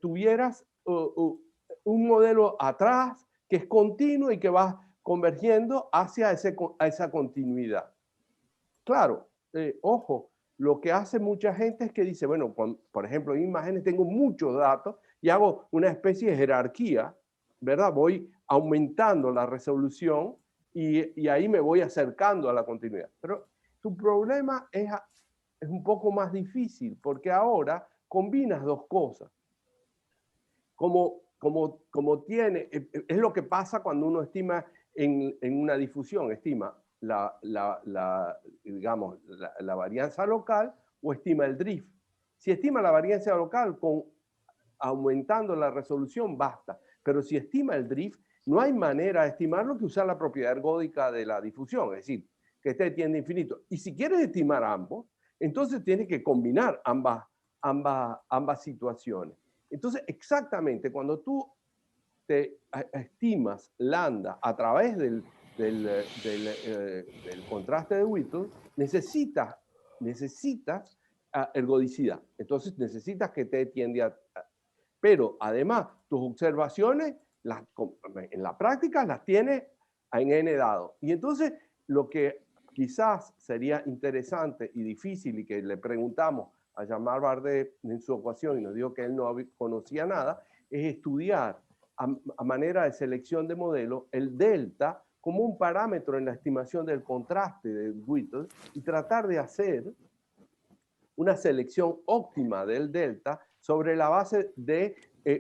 tuvieras un modelo atrás que es continuo y que va convergiendo hacia esa continuidad. Claro, ojo, lo que hace mucha gente es que dice, bueno, por ejemplo, en imágenes tengo muchos datos y hago una especie de jerarquía, ¿verdad? Voy aumentando la resolución y ahí me voy acercando a la continuidad. Pero tu problema es un poco más difícil porque ahora combinas dos cosas. Como tiene, es lo que pasa cuando uno estima en una difusión, estima digamos, la varianza local o estima el drift. Si estima la varianza local aumentando la resolución, basta. Pero si estima el drift, no hay manera de estimarlo que usar la propiedad ergódica de la difusión, es decir, que esté tiende a infinito. Y si quieres estimar ambos, entonces tienes que combinar ambas situaciones. Entonces, exactamente, cuando tú te estimas lambda a través del contraste de Whittle, necesitas ergodicidad. Entonces, necesitas que te tiende a... Pero, además, tus observaciones en la práctica las tienes en n dado. Y entonces, lo que quizás sería interesante y difícil y que le preguntamos a Jean-Marc Bardet en su ocasión y nos dijo que él no conocía nada, es estudiar a manera de selección de modelo el delta como un parámetro en la estimación del contraste de Whittle y tratar de hacer una selección óptima del delta sobre la base de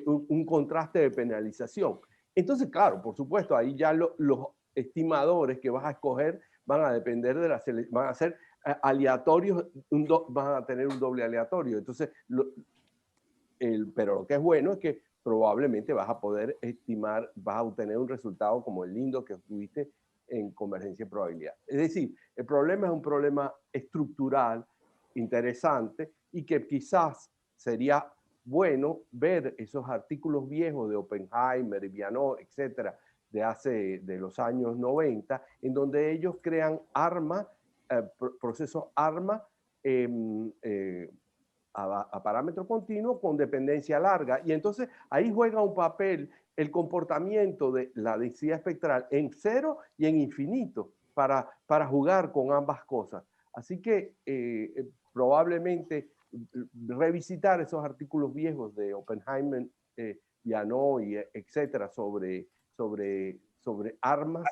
un contraste de penalización. Entonces, claro, por supuesto, ahí ya los estimadores que vas a escoger van a depender de van a ser aleatorios, van a tener un doble aleatorio. Entonces, pero lo que es bueno es que probablemente vas a poder estimar, vas a obtener un resultado como el lindo que obtuviste en convergencia y probabilidad. Es decir, el problema es un problema estructural interesante y que quizás sería bueno ver esos artículos viejos de Oppenheimer, Vianot, etcétera, de los años 90, en donde ellos crean procesos ARMA a parámetro continuo con dependencia larga. Y entonces ahí juega un papel el comportamiento de la densidad espectral en 0 y en infinito para jugar con ambas cosas. Así que probablemente revisitar esos artículos viejos de Oppenheimer, Vianot y etcétera sobre armas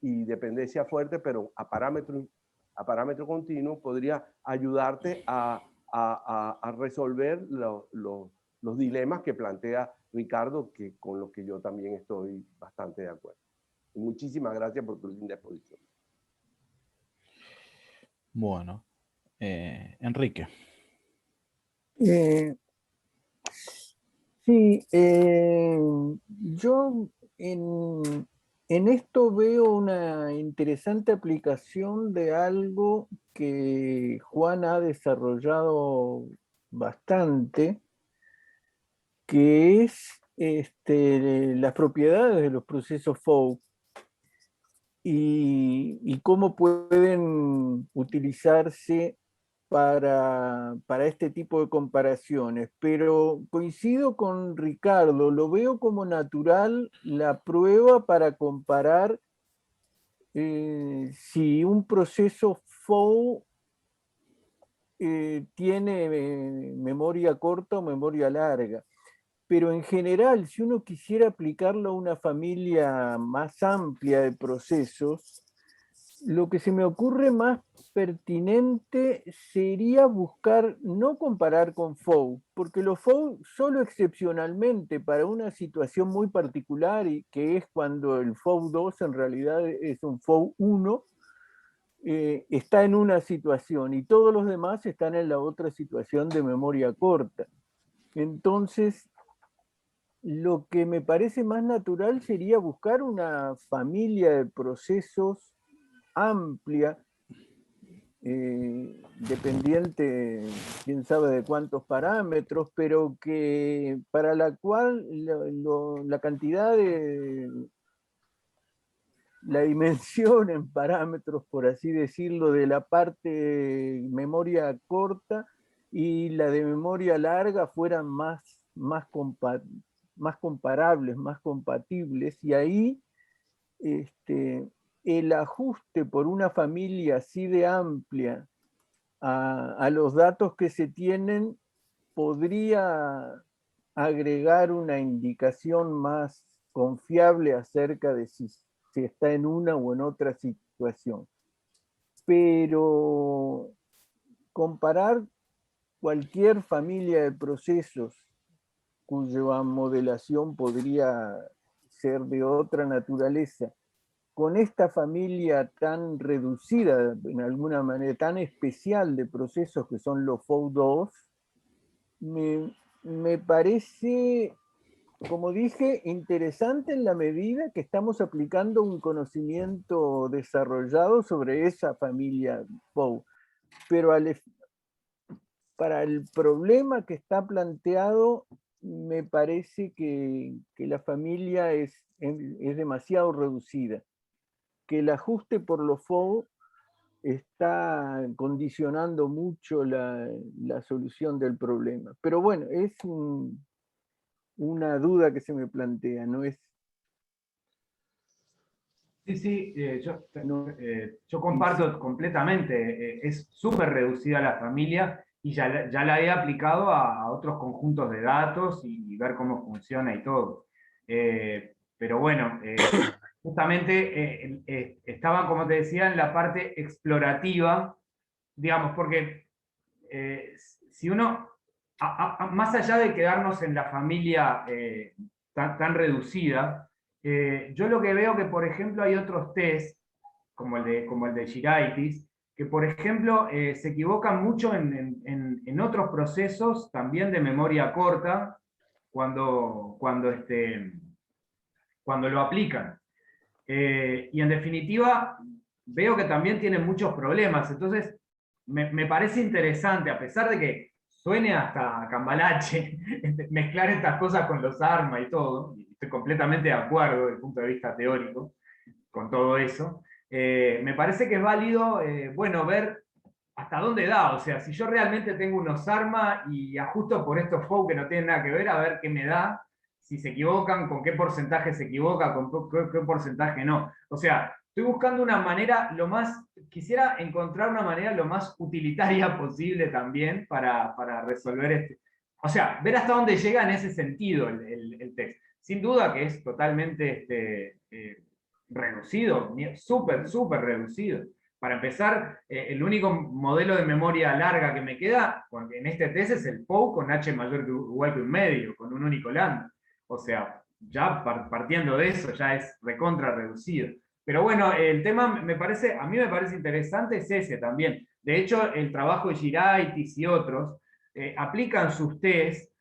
y dependencia fuerte, pero a parámetro continuo podría ayudarte a resolver los dilemas que plantea Ricardo, con los que yo también estoy bastante de acuerdo. Y muchísimas gracias por tu linda exposición. Bueno, Enrique. Sí, yo en esto veo una interesante aplicación de algo que Juan ha desarrollado bastante, que es las propiedades de los procesos Fock y cómo pueden utilizarse para este tipo de comparaciones, pero coincido con Ricardo, lo veo como natural la prueba para comparar si un proceso Fock tiene memoria corta o memoria larga. Pero en general, si uno quisiera aplicarlo a una familia más amplia de procesos, lo que se me ocurre más pertinente sería buscar, no comparar con FOU, porque los FOU solo excepcionalmente para una situación muy particular, y que es cuando el FOU 2 en realidad es un FOU 1, está en una situación y todos los demás están en la otra situación de memoria corta. Entonces, lo que me parece más natural sería buscar una familia de procesos amplia, dependiente, quién sabe de cuántos parámetros, pero que para la cual la cantidad de la dimensión en parámetros, por así decirlo, de la parte memoria corta y la de memoria larga fueran más comparables, más compatibles, y ahí el ajuste por una familia así de amplia a los datos que se tienen podría agregar una indicación más confiable acerca de si está en una o en otra situación. Pero comparar cualquier familia de procesos cuya modelación podría ser de otra naturaleza, con esta familia tan reducida, en alguna manera, tan especial de procesos que son los FOU2, me parece, como dije, interesante en la medida que estamos aplicando un conocimiento desarrollado sobre esa familia FOU. Pero para el problema que está planteado, me parece que la familia es demasiado reducida, que el ajuste por los FOU está condicionando mucho la solución del problema. Pero bueno, es una duda que se me plantea, no es... Sí, yo comparto completamente, es súper reducida la familia y ya la he aplicado a otros conjuntos de datos y ver cómo funciona y todo. Pero bueno, justamente estaban, como te decía, en la parte explorativa, digamos, porque si uno, más allá de quedarnos en la familia tan reducida, yo lo que veo que, por ejemplo, hay otros test, como el de Giraitis, que, por ejemplo, se equivocan mucho en otros procesos, también de memoria corta, cuando lo aplican. Y en definitiva, veo que también tienen muchos problemas. Entonces, me parece interesante, a pesar de que suene hasta cambalache, mezclar estas cosas con los ARMA y todo, y estoy completamente de acuerdo desde el punto de vista teórico con todo eso, me parece que es válido, bueno, ver hasta dónde da. O sea, si yo realmente tengo unos ARMA y ajusto por estos FOU que no tienen nada que ver, a ver qué me da, si se equivocan, con qué porcentaje se equivoca, con qué porcentaje no. O sea, estoy buscando una manera quisiera encontrar una manera lo más utilitaria posible también para resolver o sea, ver hasta dónde llega en ese sentido el test. Sin duda que es totalmente reducido, súper reducido. Para empezar, el único modelo de memoria larga que me queda en este test es el POU con H mayor que igual que un medio, con un único lambda. O sea, ya partiendo de eso, ya es recontra reducido. Pero bueno, el tema a mí me parece interesante es ese también. De hecho, el trabajo de Giraitis y otros aplican sus test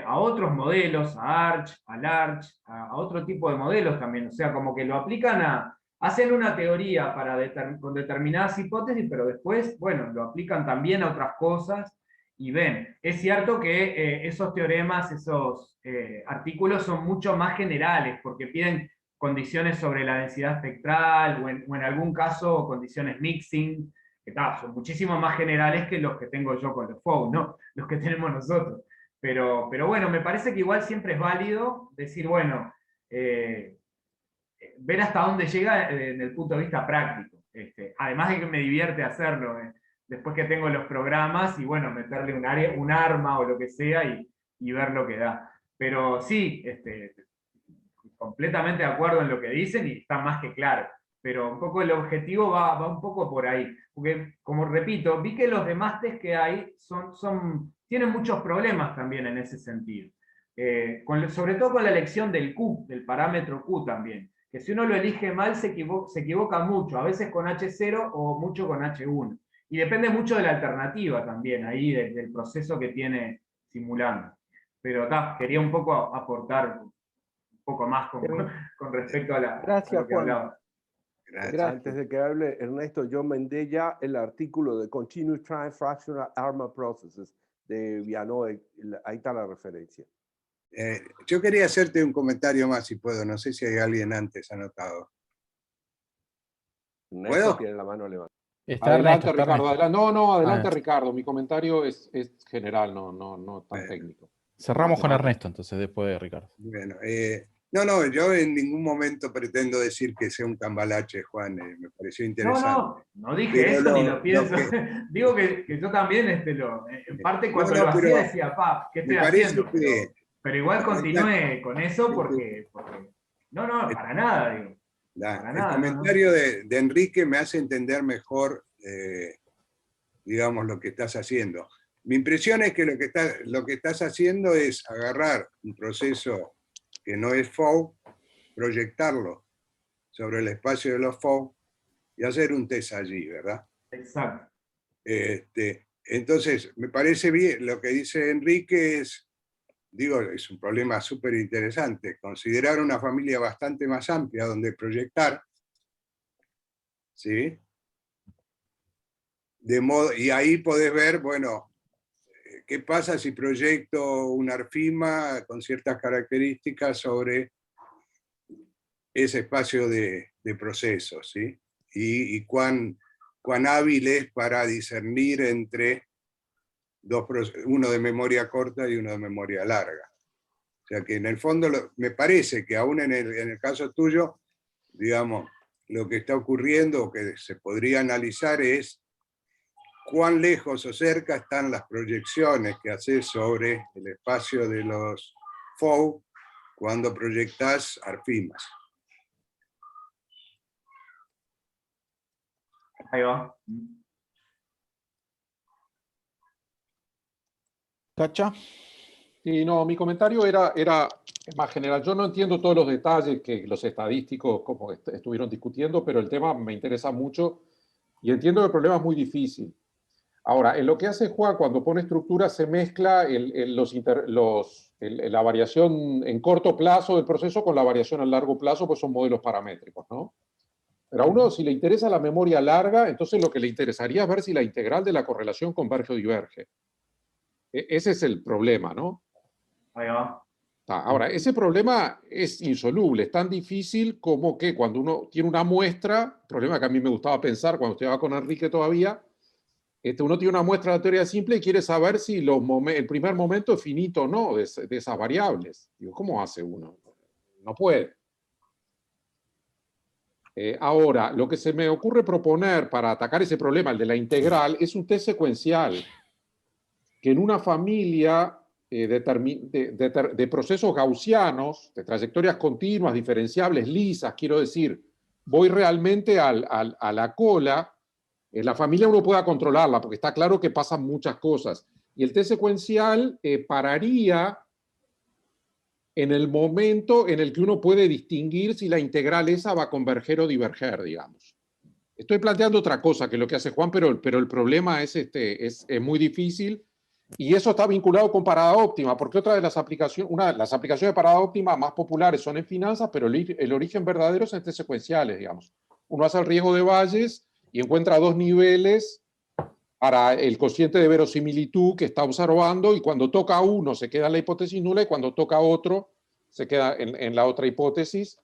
a otros modelos, a Arch, a Large, a otro tipo de modelos también. O sea, como que lo aplican hacen una teoría con determinadas hipótesis, pero después, bueno, lo aplican también a otras cosas y ven. Es cierto que esos teoremas, esos artículos son mucho más generales, porque piden condiciones sobre la densidad espectral, o en algún caso condiciones mixing, que son muchísimo más generales que los que tengo yo con los FOU, ¿no? Los que tenemos nosotros. Pero bueno, me parece que igual siempre es válido decir, bueno, ver hasta dónde llega desde el punto de vista práctico. Además de que me divierte hacerlo, después que tengo los programas y bueno, meterle un arma o lo que sea y ver lo que da. Pero sí, completamente de acuerdo en lo que dicen y está más que claro. Pero un poco el objetivo va un poco por ahí. Porque, como repito, vi que los demás test que hay tienen muchos problemas también en ese sentido. Sobre todo con la elección del Q, del parámetro Q también. Que si uno lo elige mal se equivoca mucho, a veces con H0 o mucho con H1. Y depende mucho de la alternativa también, ahí del proceso que tiene simulando. Pero quería un poco aportar un poco más con respecto a Gracias, lo que Juan. hablaba. Gracias. Antes de que hable Ernesto, yo mandé ya el artículo de Continuous Time Fractional Armor Processes de Vianoe, ahí está la referencia. Yo quería hacerte un comentario más, si puedo. No sé si hay alguien antes anotado. Ernesto ¿Puedo? tiene la mano levantada. Está Adelante, Ernesto, está Ricardo. Ernesto. No, adelante, Ah. Ricardo. Mi comentario es general, no tan técnico. Cerramos con Vale. Ernesto, entonces, después de Ricardo. Bueno, no, yo en ningún momento pretendo decir que sea un cambalache, Juan. Me pareció interesante. No dije Pero eso ni lo pienso. que- Digo que yo también, en parte cuando No, lo pero hacía decía, ¿qué estoy me parece haciendo? que- Pero igual continué con eso porque no, para nada, digo. Para el nada, comentario de Enrique me hace entender mejor, digamos, lo que estás haciendo. Mi impresión es que lo que estás haciendo es agarrar un proceso que no es FOU, proyectarlo sobre el espacio de los FOU y hacer un test allí, ¿verdad? Exacto. Entonces, me parece bien, lo que dice Enrique es un problema súper interesante, considerar una familia bastante más amplia donde proyectar, ¿sí? Y ahí podés ver, bueno, ¿qué pasa si proyecto una ARFIMA con ciertas características sobre ese espacio de procesos, ¿sí? Y cuán hábil es para discernir entre uno de memoria corta y uno de memoria larga. O sea que en el fondo me parece que aún en el caso tuyo, digamos, lo que está ocurriendo o que se podría analizar es cuán lejos o cerca están las proyecciones que haces sobre el espacio de los FOU cuando proyectas ARFIMAS. Ahí va. ¿Cacha? Sí, no, mi comentario era más general. Yo no entiendo todos los detalles que los estadísticos como estuvieron discutiendo, pero el tema me interesa mucho y entiendo que el problema es muy difícil. Ahora, en lo que hace Juan cuando pone estructura se mezcla la variación en corto plazo del proceso con la variación a largo plazo, pues son modelos paramétricos, ¿no? Pero a uno, si le interesa la memoria larga, entonces lo que le interesaría es ver si la integral de la correlación converge o diverge. Ese es el problema, ¿no? Ahí va. Ahora, ese problema es insoluble, es tan difícil como que cuando uno tiene una muestra, problema que a mí me gustaba pensar cuando estudiaba con Enrique todavía, uno tiene una muestra de la teoría simple y quiere saber si el primer momento es finito o no de esas variables. Digo, ¿cómo hace uno? No puede. Ahora, lo que se me ocurre proponer para atacar ese problema, el de la integral, es un test secuencial que en una familia de procesos gaussianos, de trayectorias continuas, diferenciables, lisas, quiero decir, voy realmente a la cola, en la familia uno pueda controlarla, porque está claro que pasan muchas cosas. Y el test secuencial pararía en el momento en el que uno puede distinguir si la integral esa va a converger o diverger, digamos. Estoy planteando otra cosa que lo que hace Juan, pero el problema es muy difícil. Y eso está vinculado con parada óptima, porque una de las aplicaciones de parada óptima más populares son en finanzas, pero el origen verdadero es en test secuenciales, digamos. Uno hace el riesgo de Bayes y encuentra dos niveles para el cociente de verosimilitud que está observando, y cuando toca uno se queda en la hipótesis nula y cuando toca otro se queda en la otra hipótesis,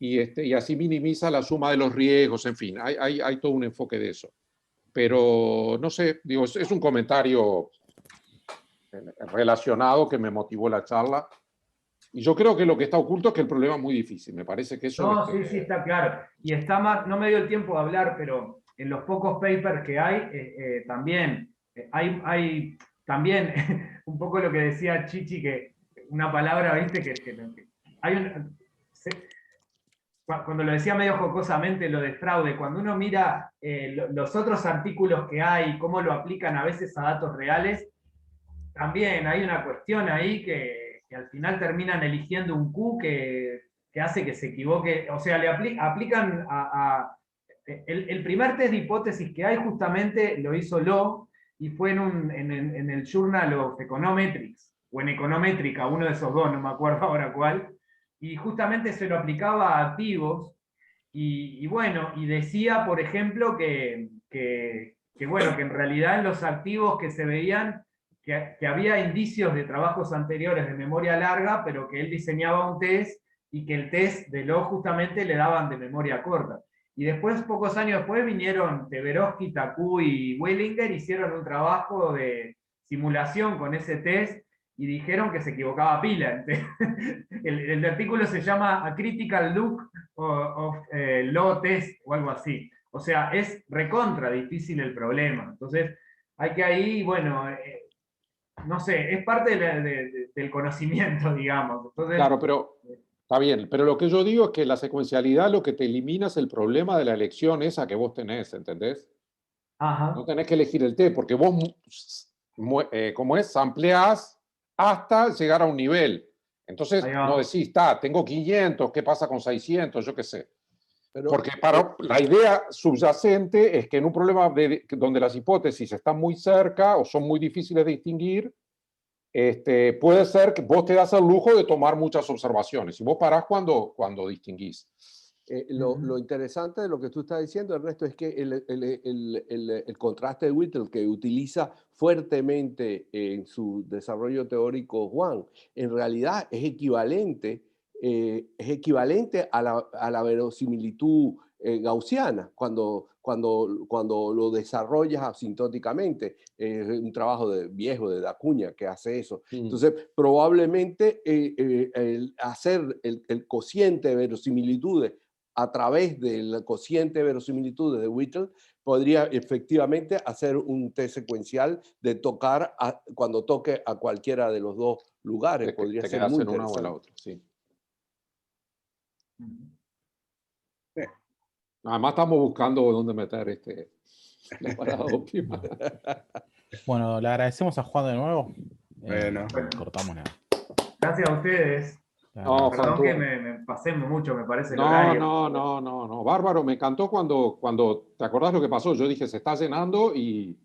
y así minimiza la suma de los riesgos, en fin, hay todo un enfoque de eso. Pero no sé, digo, es un comentario relacionado que me motivó la charla. Y yo creo que lo que está oculto es que el problema es muy difícil. Me parece que eso... No, sí, está claro. Y está más, no me dio el tiempo de hablar, pero en los pocos papers que hay, también hay también un poco lo que decía Chichi, que una palabra, viste, que hay cuando lo decía medio jocosamente lo de fraude, cuando uno mira los otros artículos que hay, cómo lo aplican a veces a datos reales, también hay una cuestión ahí que al final terminan eligiendo un Q que hace que se equivoque, o sea, le aplican el primer test de hipótesis que hay justamente lo hizo Law y fue en el Journal of Econometrics, o en Econométrica, uno de esos dos, no me acuerdo ahora cuál, y justamente se lo aplicaba a activos, y bueno, y decía, por ejemplo, bueno, que en realidad en los activos que se veían, que había indicios de trabajos anteriores de memoria larga, pero que él diseñaba un test, y que el test de Law justamente le daban de memoria corta. Y después, pocos años después, vinieron Tversky, Takú y Willinger, hicieron un trabajo de simulación con ese test y dijeron que se equivocaba pila. El artículo se llama A Critical Look of Law Test o algo así. O sea, es recontra difícil el problema. Entonces, hay que ahí, bueno, no sé, es parte del conocimiento, digamos. Entonces, Claro, pero está bien, pero lo que yo digo es que la secuencialidad lo que te elimina es el problema de la elección esa que vos tenés, ¿entendés? ajá. No tenés que elegir el T, porque vos, como es, sampleás hasta llegar a un nivel. Entonces, Ahí va. no decís, tengo 500, ¿qué pasa con 600? Yo qué sé. Pero, Porque la idea subyacente es que en un problema donde las hipótesis están muy cerca o son muy difíciles de distinguir, puede ser que vos te das el lujo de tomar muchas observaciones y vos parás cuando distinguís. lo interesante de lo que tú estás diciendo, Ernesto, es que el contraste de Whittle que utiliza fuertemente en su desarrollo teórico Juan, en realidad es equivalente a la verosimilitud gaussiana cuando lo desarrollas asintóticamente. Es un trabajo viejo de Dacuña que hace eso. Entonces, probablemente hacer el cociente de verosimilitudes a través del cociente de verosimilitudes de Whittle podría efectivamente hacer un test secuencial de tocar cuando toque a cualquiera de los dos lugares. Podría te ser quedás muy en una o en la interesante. otra, sí. Además estamos buscando dónde meter la parada óptima. Bueno, le agradecemos a Juan de nuevo. Bueno. Cortamos nada. Gracias a ustedes. No, Perdón Juan, que me pasé mucho, me parece el no, horario. no, bárbaro, me encantó cuando te acordás lo que pasó, yo dije, se está llenando y